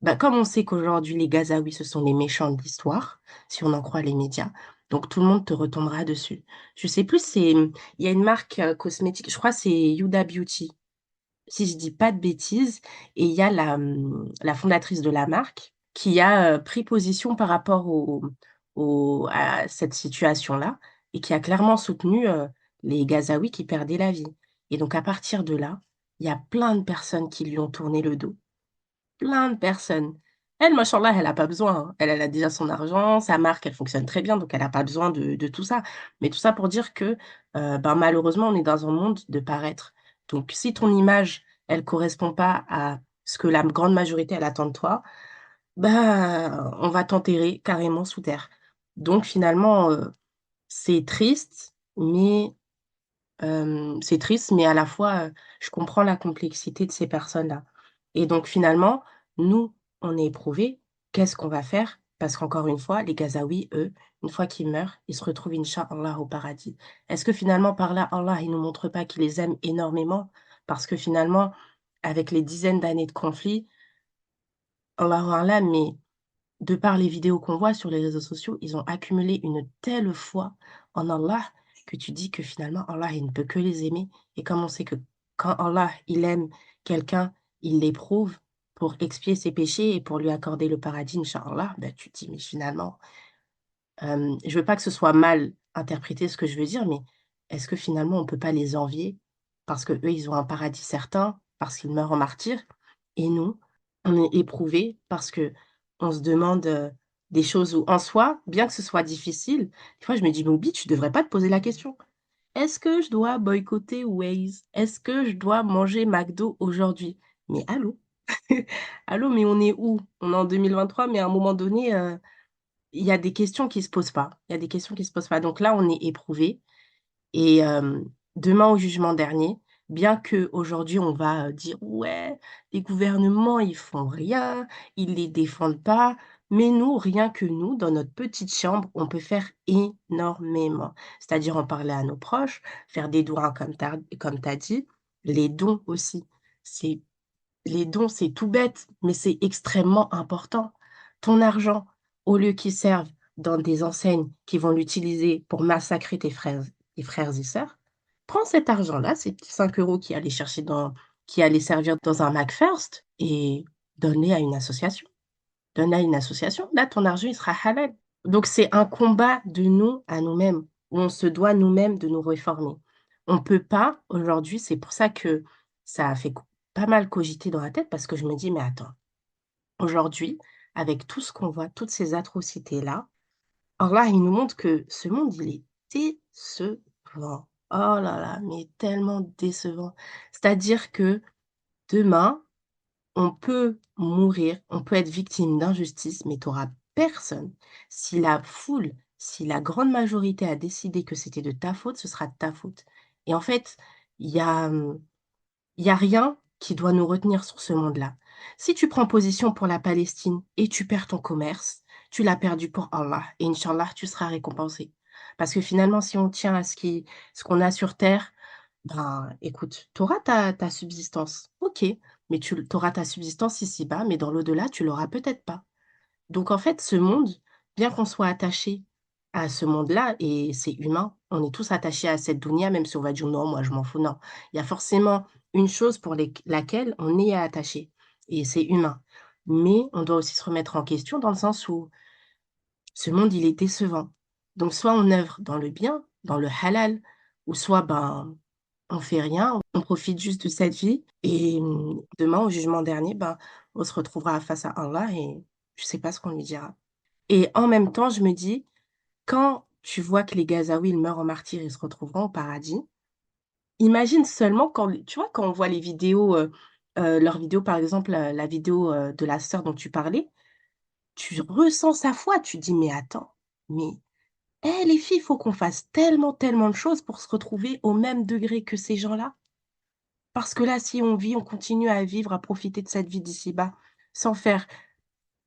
Speaker 1: bah, comme on sait qu'aujourd'hui, les Gazaouis, ce sont les méchants de l'histoire, si on en croit les médias, donc tout le monde te retombera dessus. Je sais plus, il y a une marque cosmétique, je crois que c'est Huda Beauty, si je dis pas de bêtises, et il y a la fondatrice de la marque qui a pris position par rapport à cette situation-là et qui a clairement soutenu les Gazaouis qui perdaient la vie. Et donc à partir de là, il y a plein de personnes qui lui ont tourné le dos. Plein de personnes. Elle, machallah, elle a pas besoin, hein. Elle a déjà son argent, sa marque, elle fonctionne très bien, donc elle a pas besoin de tout ça. Mais tout ça pour dire que ben, malheureusement, on est dans un monde de paraître. Donc si ton image, elle correspond pas à ce que la grande majorité, elle attend de toi, bah, on va t'enterrer carrément sous terre. Donc finalement, c'est triste, mais à la fois, je comprends la complexité de ces personnes-là. Et donc finalement, nous, on est éprouvés. Qu'est-ce qu'on va faire? Parce qu'encore une fois, les Gazaouis, eux, une fois qu'ils meurent, ils se retrouvent, Inch'Allah, au paradis. Est-ce que finalement, par là, Allah, il nous montre pas qu'il les aime énormément? Parce que finalement, avec les dizaines d'années de conflit, Allahu A'lam, mais de par les vidéos qu'on voit sur les réseaux sociaux, ils ont accumulé une telle foi en Allah que tu dis que finalement, Allah, il ne peut que les aimer. Et comme on sait que quand Allah, il aime quelqu'un, il l'éprouve pour expier ses péchés et pour lui accorder le paradis, Inch'Allah, ben, tu te dis, mais finalement, je veux pas que ce soit mal interprété ce que je veux dire, mais est-ce que finalement, on peut pas les envier parce que eux, ils ont un paradis certain, parce qu'ils meurent en martyrs, et nous, on est éprouvés parce que on se demande, des choses où en soi, bien que ce soit difficile, des fois je me dis: «Mais Obi, tu devrais pas te poser la question. Est-ce que je dois boycotter Waze? Est-ce que je dois manger McDo aujourd'hui?» Mais allô? Allô, mais on est où? On est en 2023, mais à un moment donné, il y a des questions qui se posent pas. Il y a des questions qui se posent pas. Donc là, on est éprouvés, et demain au jugement dernier, bien qu'aujourd'hui on va, dire: «Ouais, les gouvernements ils font rien, ils les défendent pas», mais nous, rien que nous, dans notre petite chambre, on peut faire énormément. C'est-à-dire en parler à nos proches, faire des dons, hein, comme tu as dit, les dons aussi. C'est Les dons, c'est tout bête, mais c'est extrêmement important. Ton argent, au lieu qu'il serve dans des enseignes qui vont l'utiliser pour massacrer tes frères et sœurs, prends cet argent-là, ces petits 5 € qui allaient servir dans un McFirst, et donne-les à une association. Donne à une association. Là, ton argent, il sera halal. Donc, c'est un combat de nous à nous-mêmes, où on se doit nous-mêmes de nous réformer. On peut pas, aujourd'hui, c'est pour ça que ça a fait pas mal cogiter dans la tête, parce que je me dis, mais attends, aujourd'hui, avec tout ce qu'on voit, toutes ces atrocités-là, Allah, il nous montre que ce monde, il est décevant. Oh là là, mais tellement décevant. C'est-à-dire que demain, on peut mourir, on peut être victime d'injustice, mais tu auras personne. Si la foule, si la grande majorité a décidé que c'était de ta faute, ce sera de ta faute. Et en fait, il y a, il y a rien qui doit nous retenir sur ce monde-là. Si tu prends position pour la Palestine et tu perds ton commerce, tu l'as perdu pour Allah, et Inch'Allah, tu seras récompensé. Parce que finalement, si on tient à ce qu'on a sur terre, ben, écoute, tu auras ta subsistance. OK, mais tu auras ta subsistance ici-bas, mais dans l'au-delà, tu l'auras peut-être pas. Donc en fait, ce monde, bien qu'on soit attaché à ce monde-là, et c'est humain, on est tous attachés à cette dunya, même si on va dire: «Non, moi je m'en fous», non. Il y a forcément une chose pour laquelle on est attaché, et c'est humain. Mais on doit aussi se remettre en question dans le sens où ce monde, il est décevant. Donc soit on œuvre dans le bien, dans le halal, ou soit, ben, on fait rien, on profite juste de cette vie, et demain, au jugement dernier, ben, on se retrouvera face à Allah, et je sais pas ce qu'on lui dira. Et en même temps, je me dis, quand tu vois que les Gazaouis, ils meurent en martyrs, ils se retrouveront au paradis. Imagine seulement quand, tu vois, quand on voit les vidéos, leurs vidéos, par exemple, la vidéo de la sœur dont tu parlais, tu ressens sa foi, tu dis, mais attends, mais les filles, il faut qu'on fasse tellement, tellement de choses pour se retrouver au même degré que ces gens-là. Parce que là, si on vit, on continue à vivre, à profiter de cette vie d'ici-bas, sans faire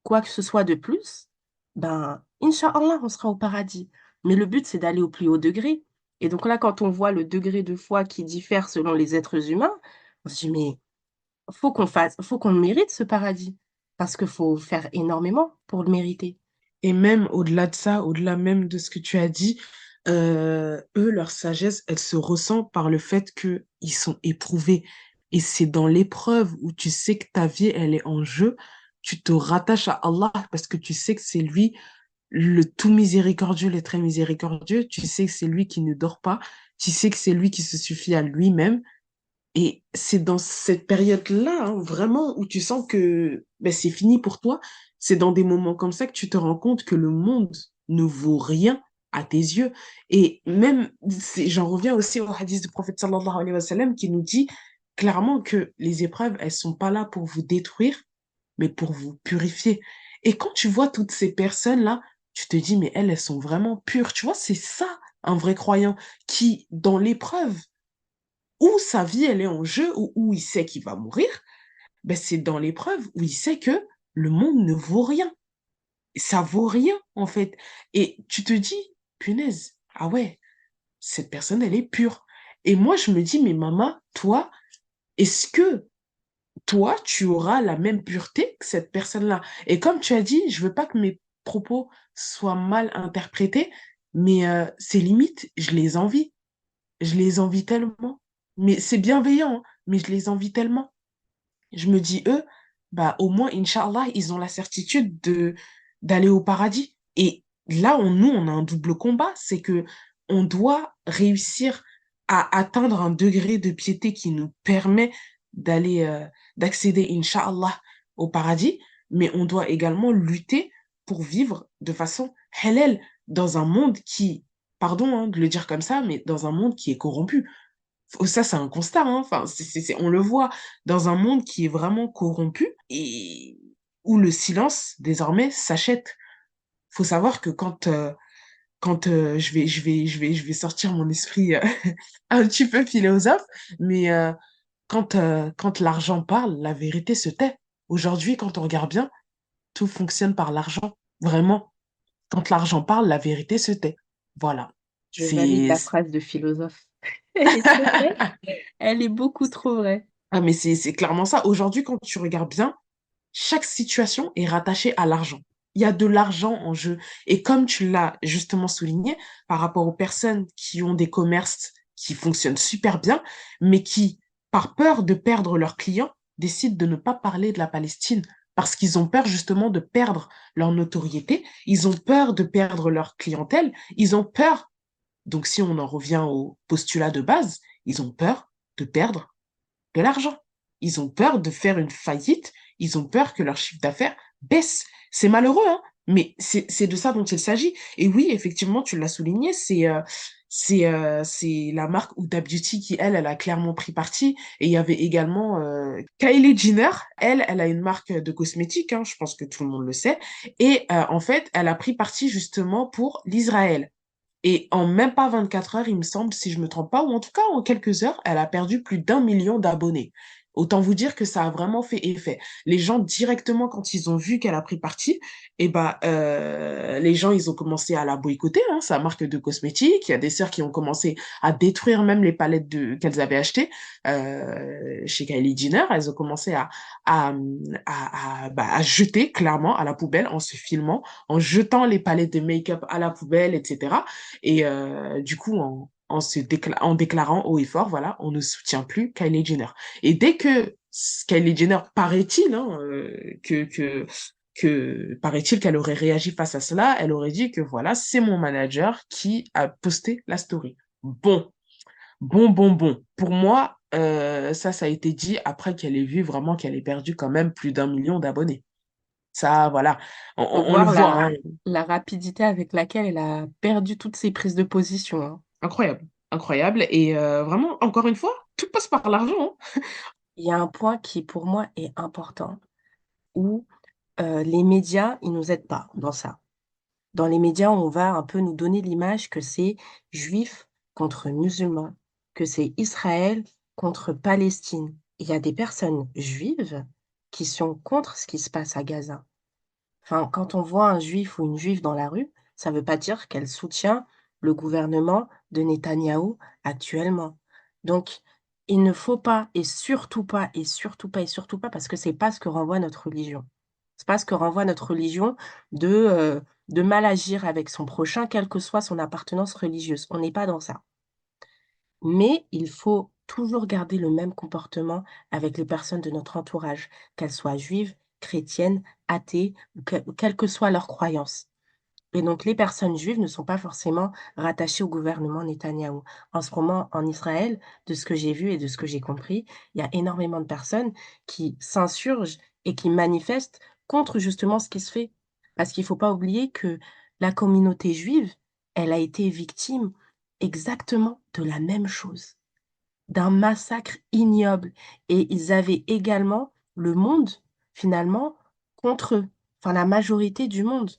Speaker 1: quoi que ce soit de plus, ben, Inch'Allah, on sera au paradis. Mais le but, c'est d'aller au plus haut degré. Et donc là, quand on voit le degré de foi qui diffère selon les êtres humains, on se dit, mais faut qu'on le mérite, ce paradis. Parce qu'il faut faire énormément pour le mériter.
Speaker 2: Et même au-delà de ça, au-delà même de ce que tu as dit, eux, leur sagesse, elle se ressent par le fait qu'ils sont éprouvés. Et c'est dans l'épreuve où tu sais que ta vie, elle est en jeu, tu te rattaches à Allah parce que tu sais que c'est lui le tout miséricordieux, le très miséricordieux. Tu sais que c'est lui qui ne dort pas. Tu sais que c'est lui qui se suffit à lui-même. Et c'est dans cette période-là, hein, vraiment, où tu sens que ben, c'est fini pour toi. C'est dans des moments comme ça que tu te rends compte que le monde ne vaut rien à tes yeux. Et même, j'en reviens aussi au hadith du prophète sallallahu alayhi wa sallam qui nous dit clairement que les épreuves, elles sont pas là pour vous détruire, mais pour vous purifier. Et quand tu vois toutes ces personnes-là, tu te dis, mais elles sont vraiment pures. Tu vois, c'est ça, un vrai croyant qui, dans l'épreuve, où sa vie elle est en jeu, où il sait qu'il va mourir, ben c'est dans l'épreuve où il sait que le monde ne vaut rien. Ça vaut rien, en fait. Et tu te dis, punaise, ah ouais, cette personne, elle est pure. Et moi, je me dis, mais maman, toi, est-ce que toi, tu auras la même pureté que cette personne-là? Et comme tu as dit, je veux pas que mes propos soient mal interprétés, mais ces limites, je les envie. Je les envie tellement. Mais c'est bienveillant, hein, mais je les envie tellement. Je me dis, eux, bah, au moins, Inch'Allah, ils ont la certitude d'aller au paradis. Et là, nous, on a un double combat. C'est que on doit réussir à atteindre un degré de piété qui nous permet d'aller, d'accéder, Inch'Allah, au paradis. Mais on doit également lutter pour vivre de façon halal dans un monde qui, pardon, hein, de le dire comme ça, mais dans un monde qui est corrompu. Ça, c'est un constat, hein. Enfin, on le voit dans un monde qui est vraiment corrompu et où le silence, désormais, s'achète. Faut savoir que quand je vais sortir mon esprit un petit peu philosophe, mais quand l'argent parle, la vérité se tait. Aujourd'hui, quand on regarde bien, tout fonctionne par l'argent. Vraiment. Quand l'argent parle, la vérité se tait. Voilà.
Speaker 1: Je valide
Speaker 2: C'est,
Speaker 1: la phrase de philosophe. Elle est trop vraie. Elle est beaucoup trop vraie.
Speaker 2: ah, mais c'est clairement ça. Aujourd'hui, quand tu regardes bien, chaque situation est rattachée à l'argent. Il y a de l'argent en jeu. Et comme tu l'as justement souligné, par rapport aux personnes qui ont des commerces qui fonctionnent super bien, mais qui, par peur de perdre leurs clients, décident de ne pas parler de la Palestine parce qu'ils ont peur justement de perdre leur notoriété, ils ont peur de perdre leur clientèle, ils ont peur, donc si on en revient au postulat de base, ils ont peur de perdre de l'argent. Ils ont peur de faire une faillite, ils ont peur que leur chiffre d'affaires baisse. C'est malheureux, hein, mais c'est de ça dont il s'agit. Et oui, effectivement, tu l'as souligné, c'est la marque Huda Beauty qui, elle a clairement pris parti. Et il y avait également Kylie Jenner. Elle a une marque de cosmétiques, hein, je pense que tout le monde le sait. Et en fait, elle a pris parti justement pour l'Israël. Et en même pas 24 heures, il me semble, si je me trompe pas, ou en tout cas en quelques heures, elle a perdu plus d'1 million d'abonnés. Autant vous dire que ça a vraiment fait effet. Les gens, directement, quand ils ont vu qu'elle a pris parti, et ben, les gens, ils ont commencé à la boycotter, hein, sa marque de cosmétiques. Il y a des sœurs qui ont commencé à détruire même les palettes qu'elles avaient achetées chez Kylie Jenner. Elles ont commencé à, à jeter clairement à la poubelle en se filmant, en jetant les palettes de make-up à la poubelle, etc. Et du coup, en déclarant haut et fort, voilà, on ne soutient plus Kylie Jenner. Et dès que Kylie Jenner, paraît-il, hein, paraît-il qu'elle aurait réagi face à cela, elle aurait dit que voilà, c'est mon manager qui a posté la story. Bon. Pour moi, ça a été dit après qu'elle ait vu vraiment qu'elle ait perdu quand même plus d'1 million d'abonnés. Ça, voilà,
Speaker 1: Faut
Speaker 2: on le
Speaker 1: voir
Speaker 2: voit, hein.
Speaker 1: la rapidité avec laquelle elle a perdu toutes ses prises de position, hein.
Speaker 2: Incroyable, incroyable. Et vraiment, encore une fois, tout passe par l'argent, hein.
Speaker 1: Il y a un point qui, pour moi, est important, où les médias, ils nous aident pas dans ça. Dans les médias, on va un peu nous donner l'image que c'est juifs contre musulmans, que c'est Israël contre Palestine. Il y a des personnes juives qui sont contre ce qui se passe à Gaza. Enfin, quand on voit un juif ou une juive dans la rue, ça ne veut pas dire qu'elle soutient le gouvernement de Netanyahou actuellement. Donc, il ne faut pas, et surtout pas, et surtout pas, et surtout pas, parce que c'est pas ce que renvoie notre religion. C'est pas ce que renvoie notre religion de mal agir avec son prochain, quelle que soit son appartenance religieuse. On n'est pas dans ça. Mais il faut toujours garder le même comportement avec les personnes de notre entourage, qu'elles soient juives, chrétiennes, athées, ou quelle que soit leur croyance. Et donc, les personnes juives ne sont pas forcément rattachées au gouvernement Netanyahou. En ce moment, en Israël, de ce que j'ai vu et de ce que j'ai compris, il y a énormément de personnes qui s'insurgent et qui manifestent contre justement ce qui se fait. Parce qu'il ne faut pas oublier que la communauté juive, elle a été victime exactement de la même chose, d'un massacre ignoble. Et ils avaient également le monde, finalement, contre eux. Enfin, la majorité du monde.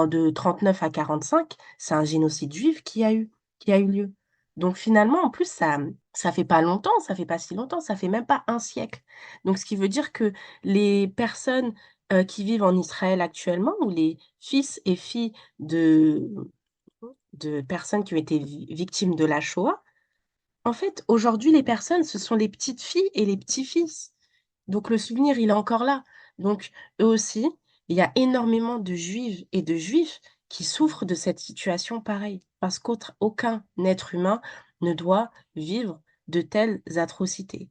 Speaker 1: De 39 à 45, c'est un génocide juif qui a eu lieu. Donc finalement, en plus, ça fait pas longtemps, ça fait pas si longtemps, ça fait même pas un siècle. Donc ce qui veut dire que les personnes qui vivent en Israël actuellement, ou les fils et filles de personnes qui ont été victimes de la Shoah, en fait, aujourd'hui, les personnes, ce sont les petites filles et les petits-fils. Donc le souvenir, il est encore là. Donc eux aussi, il y a énormément de juives et de juifs qui souffrent de cette situation pareille, parce qu'aucun être humain ne doit vivre de telles atrocités.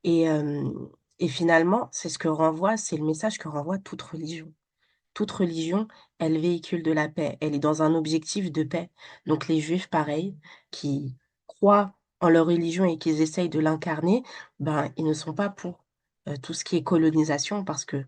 Speaker 1: Et, euh, et finalement, c'est le message que renvoie toute religion. Toute religion, elle véhicule de la paix, elle est dans un objectif de paix. Donc les juifs, pareil, qui croient en leur religion et qui essayent de l'incarner, ben, ils ne sont pas pour tout ce qui est colonisation, parce que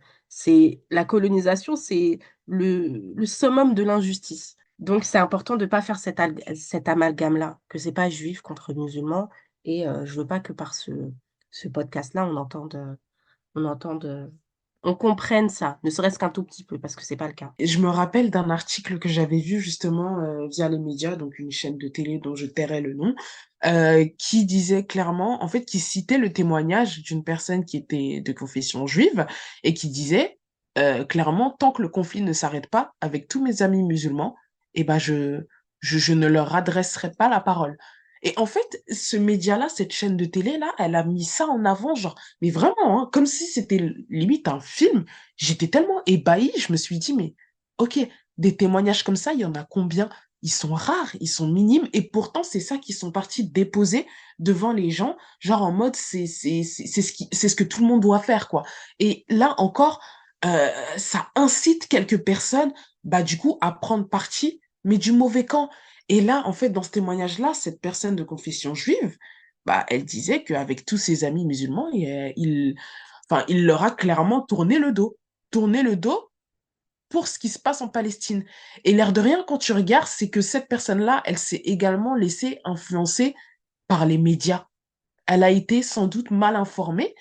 Speaker 1: la colonisation, c'est le summum de l'injustice. Donc c'est important de ne pas faire cet amalgame-là, que c'est pas juif contre musulman, et je veux pas que par ce podcast-là, on entende on comprenne ça, ne serait-ce qu'un tout petit peu, parce que c'est pas le cas.
Speaker 2: Et je me rappelle d'un article que j'avais vu justement via les médias, donc une chaîne de télé dont je tairai le nom, qui disait clairement, en fait, qui citait le témoignage d'une personne qui était de confession juive et qui disait clairement, tant que le conflit ne s'arrête pas avec tous mes amis musulmans, eh ben je ne leur adresserai pas la parole. Et en fait, ce média-là, cette chaîne de télé-là, elle a mis ça en avant, genre, mais vraiment, hein, comme si c'était limite un film. J'étais tellement ébahie, je me suis dit, mais ok, des témoignages comme ça, il y en a combien? Ils sont rares, ils sont minimes, et pourtant, c'est ça qu'ils sont partis déposer devant les gens, genre en mode, c'est ce que tout le monde doit faire, quoi. Et là encore, ça incite quelques personnes, bah, du coup, à prendre parti, mais du mauvais camp. Et là, en fait, dans ce témoignage-là, cette personne de confession juive, bah, elle disait qu'avec tous ses amis musulmans, enfin, il leur a clairement tourné le dos pour ce qui se passe en Palestine. Et l'air de rien, quand tu regardes, c'est que cette personne-là, elle s'est également laissée influencer par les médias. Elle a été sans doute mal informée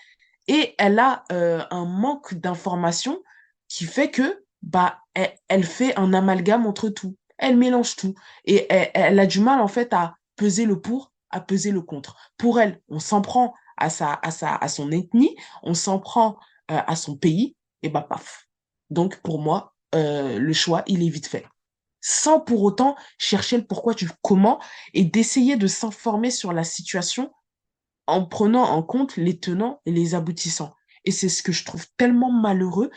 Speaker 2: et elle a un manque d'information qui fait que bah elle fait un amalgame entre tout. Elle mélange tout et elle a du mal en fait à peser le pour, à peser le contre. Pour elle, on s'en prend à son ethnie, on s'en prend à son pays et bah paf. Donc pour moi, le choix, il est vite fait. Sans pour autant chercher le pourquoi du comment et d'essayer de s'informer sur la situation en prenant en compte les tenants et les aboutissants. Et c'est ce que je trouve tellement malheureux.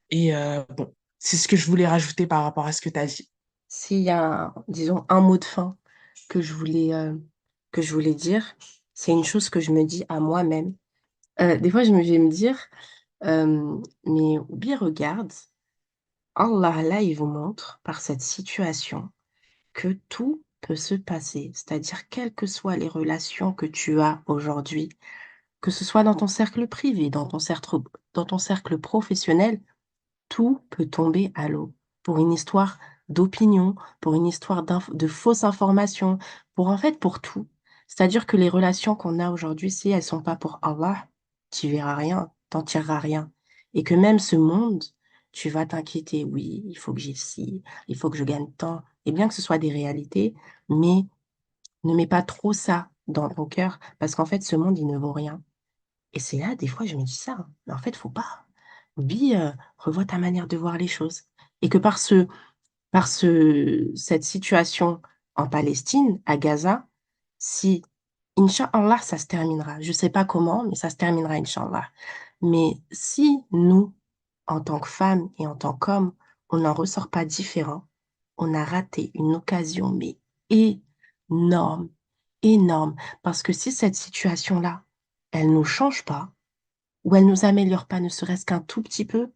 Speaker 2: Et bon, c'est ce que je voulais rajouter par rapport à ce que tu as dit.
Speaker 1: S'il y a, disons, un mot de fin que que je voulais dire, c'est une chose que je me dis à moi-même. Des fois, je vais me dire, mais bien regarde, Allah, là, il vous montre par cette situation que tout peut se passer. C'est-à-dire, quelles que soient les relations que tu as aujourd'hui, que ce soit dans ton cercle privé, dans ton cercle professionnel, tout peut tomber à l'eau pour une histoire d'opinion, pour une histoire de fausses informations, pour en fait pour tout. C'est-à-dire que les relations qu'on a aujourd'hui, si elles sont pas pour Allah, tu verras rien, t'en tireras rien. Et que même ce monde, tu vas t'inquiéter, oui, il faut que j'ai ci, il faut que je gagne tant. Et bien que ce soit des réalités, mais ne mets pas trop ça dans ton cœur, parce qu'en fait, ce monde, il ne vaut rien. Et c'est là, des fois, je me dis ça, hein. Mais en fait, faut pas. Vis, revois ta manière de voir les choses. Et que cette situation en Palestine, à Gaza, si, Inch'Allah, ça se terminera. Je sais pas comment, mais ça se terminera, Inch'Allah. Mais si nous, en tant que femmes et en tant qu'hommes, on n'en ressort pas différent, on a raté une occasion, mais énorme, énorme. Parce que si cette situation-là, elle nous change pas, ou elle nous améliore pas, ne serait-ce qu'un tout petit peu,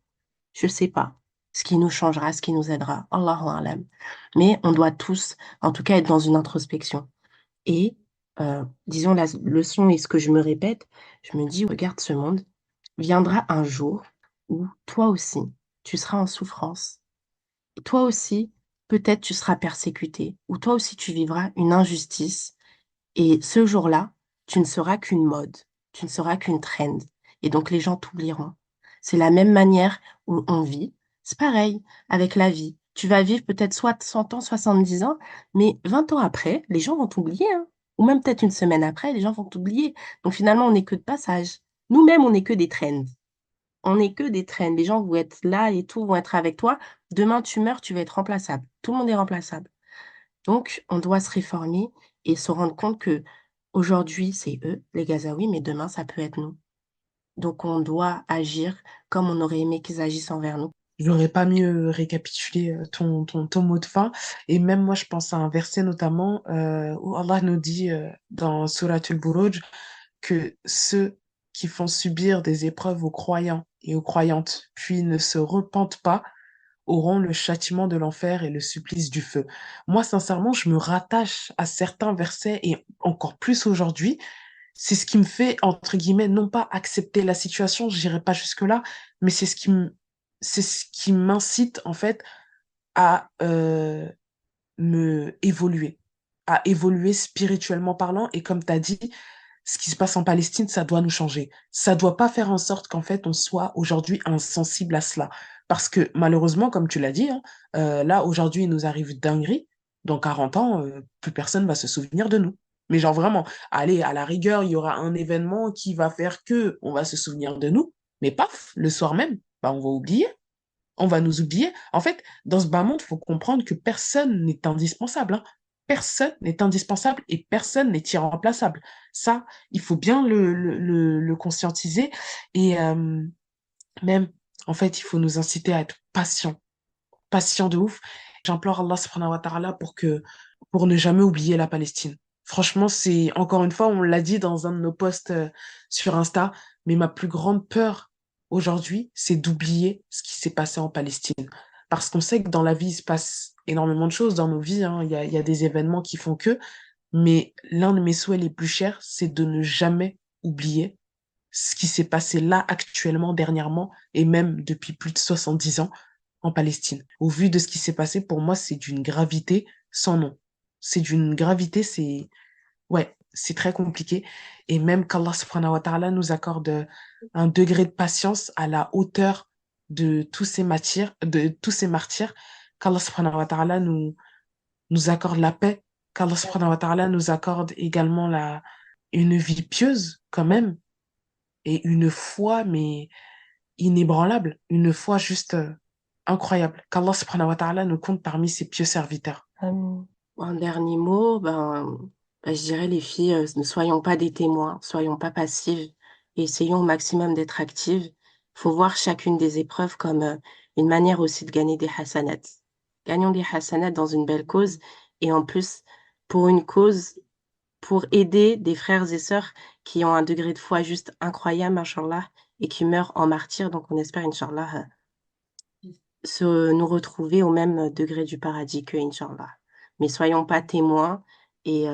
Speaker 1: je sais pas. Ce qui nous changera, ce qui nous aidera. Allahu alam. Mais on doit tous, en tout cas, être dans une introspection. Et, disons, la leçon et ce que je me répète, je me dis, regarde ce monde, viendra un jour où toi aussi, tu seras en souffrance. Et toi aussi, peut-être tu seras persécuté, ou toi aussi tu vivras une injustice. Et ce jour-là, tu ne seras qu'une mode, tu ne seras qu'une trend. Et donc les gens t'oublieront. C'est la même manière où on vit. C'est pareil avec la vie. Tu vas vivre peut-être soit 100 ans, 70 ans, mais 20 ans après, les gens vont t'oublier, hein. Ou même peut-être une semaine après, les gens vont t'oublier. Donc finalement, on n'est que de passage. Nous-mêmes, on n'est que des trends. On n'est que des trends. Les gens vont être là et tout, vont être avec toi. Demain, tu meurs, tu vas être remplaçable. Tout le monde est remplaçable. Donc, on doit se réformer et se rendre compte que aujourd'hui, c'est eux, les Gazaouis, mais demain, ça peut être nous. Donc, on doit agir comme on aurait aimé qu'ils agissent envers nous.
Speaker 2: J'aurais pas mieux récapitulé ton mot de fin. Et même moi, je pense à un verset notamment où Allah nous dit dans Surat al-Buruj que ceux qui font subir des épreuves aux croyants et aux croyantes, puis ne se repentent pas, auront le châtiment de l'enfer et le supplice du feu. Moi, sincèrement, je me rattache à certains versets et encore plus aujourd'hui. C'est ce qui me fait, entre guillemets, non pas accepter la situation, j'irai pas jusque-là, mais c'est ce qui m'incite, en fait, à à évoluer spirituellement parlant. Et comme tu as dit, ce qui se passe en Palestine, ça doit nous changer. Ça doit pas faire en sorte qu'en fait, on soit aujourd'hui insensible à cela. Parce que malheureusement, comme tu l'as dit, hein, là, aujourd'hui, il nous arrive dinguerie. Dans 40 ans, plus personne va se souvenir de nous. Mais genre vraiment, allez, à la rigueur, il y aura un événement qui va faire que on va se souvenir de nous. Mais paf, le soir même, bah, on va oublier. On va nous oublier. En fait, dans ce bas monde, il faut comprendre que personne n'est indispensable, hein. Personne n'est indispensable et personne n'est irremplaçable. Ça, il faut bien le conscientiser. Et même, en fait, il faut nous inciter à être patients, patients de ouf. J'implore Allah subhanahu wa ta'ala pour ne jamais oublier la Palestine. Franchement, c'est, encore une fois, on l'a dit dans un de nos posts sur Insta, mais ma plus grande peur aujourd'hui, c'est d'oublier ce qui s'est passé en Palestine. Parce qu'on sait que dans la vie, il se passe énormément de choses dans nos vies, hein. Il y a des événements qui font que, mais l'un de mes souhaits les plus chers, c'est de ne jamais oublier ce qui s'est passé là actuellement, dernièrement, et même depuis plus de 70 ans en Palestine. Au vu de ce qui s'est passé, pour moi, c'est d'une gravité sans nom. C'est d'une gravité, c'est... Ouais, c'est très compliqué. Et même qu'Allah subhanahu wa ta'ala nous accorde un degré de patience à la hauteur de tous ces matières, de tous ces martyrs, qu'Allah subhanahu wa ta'ala nous accorde la paix, qu'Allah subhanahu wa ta'ala nous accorde également une vie pieuse quand même, et une foi, mais inébranlable, une foi juste incroyable. Qu'Allah subhanahu wa ta'ala nous compte parmi ses pieux serviteurs.
Speaker 1: Un dernier mot, je dirais les filles, ne soyons pas des témoins, soyons pas passives, et essayons au maximum d'être actives. Faut voir chacune des épreuves comme une manière aussi de gagner des hasanats. Gagnons des hasanats dans une belle cause, et en plus, pour une cause, pour aider des frères et sœurs qui ont un degré de foi juste incroyable, machallah, et qui meurent en martyrs. Donc on espère, Inch'Allah, nous retrouver au même degré du paradis que Inch'Allah. Mais soyons pas témoins et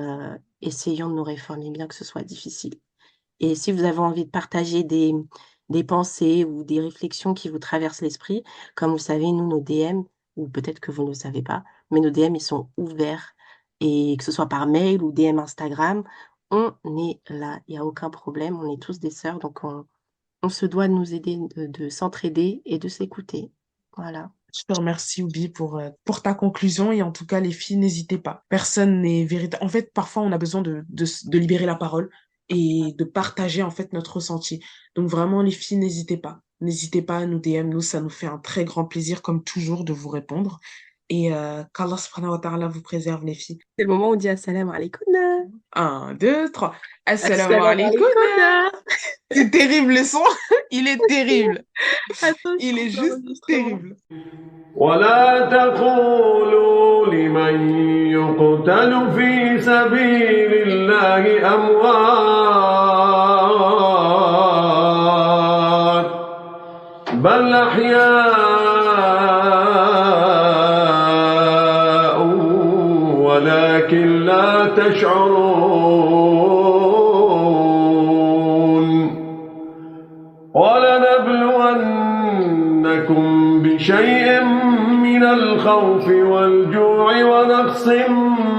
Speaker 1: essayons de nous réformer, bien que ce soit difficile. Et si vous avez envie de partager des pensées ou des réflexions qui vous traversent l'esprit. Comme vous savez, nous, nos DM, ou peut-être que vous ne le savez pas, mais nos DM, ils sont ouverts. Et que ce soit par mail ou DM Instagram, on est là. Il n'y a aucun problème. On est tous des sœurs, donc on se doit de nous aider, de s'entraider et de s'écouter. Voilà.
Speaker 2: Je te remercie, Oubi, pour ta conclusion. Et en tout cas, les filles, n'hésitez pas. Personne n'est véritable. En fait, parfois, on a besoin de libérer la parole et de partager, en fait, notre ressenti. Donc, vraiment, les filles, n'hésitez pas. N'hésitez pas à nous DM. Nous, ça nous fait un très grand plaisir, comme toujours, de vous répondre. Et qu'Allah subhanahu wa ta'ala vous préserve, les filles.
Speaker 1: C'est le moment où on dit assalamu alaikum.
Speaker 2: 1, 2, 3. Assalamu
Speaker 1: Assalamu
Speaker 2: alaikum.
Speaker 1: alaikum.
Speaker 2: C'est terrible, le son. Il est terrible.
Speaker 1: Attention,
Speaker 2: Il est juste
Speaker 1: l'enregistrement.
Speaker 2: terrible.
Speaker 7: ولا تقولوا لمن يقتل في سبيل الله أموات بل أحياء ولكن لا تشعرون ولنبلونكم بشيء من الخوف والجوع ونقص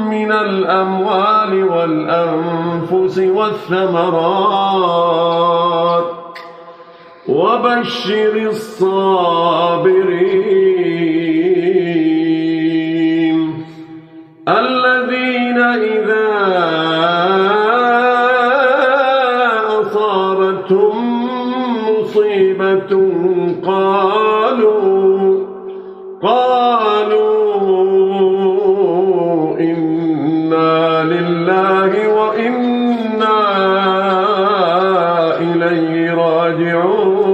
Speaker 7: من الأموال والأنفس والثمرات وبشر الصابرين الذين إذا أصابتهم مصيبة قالوا إنا لله وإنا إليه راجعون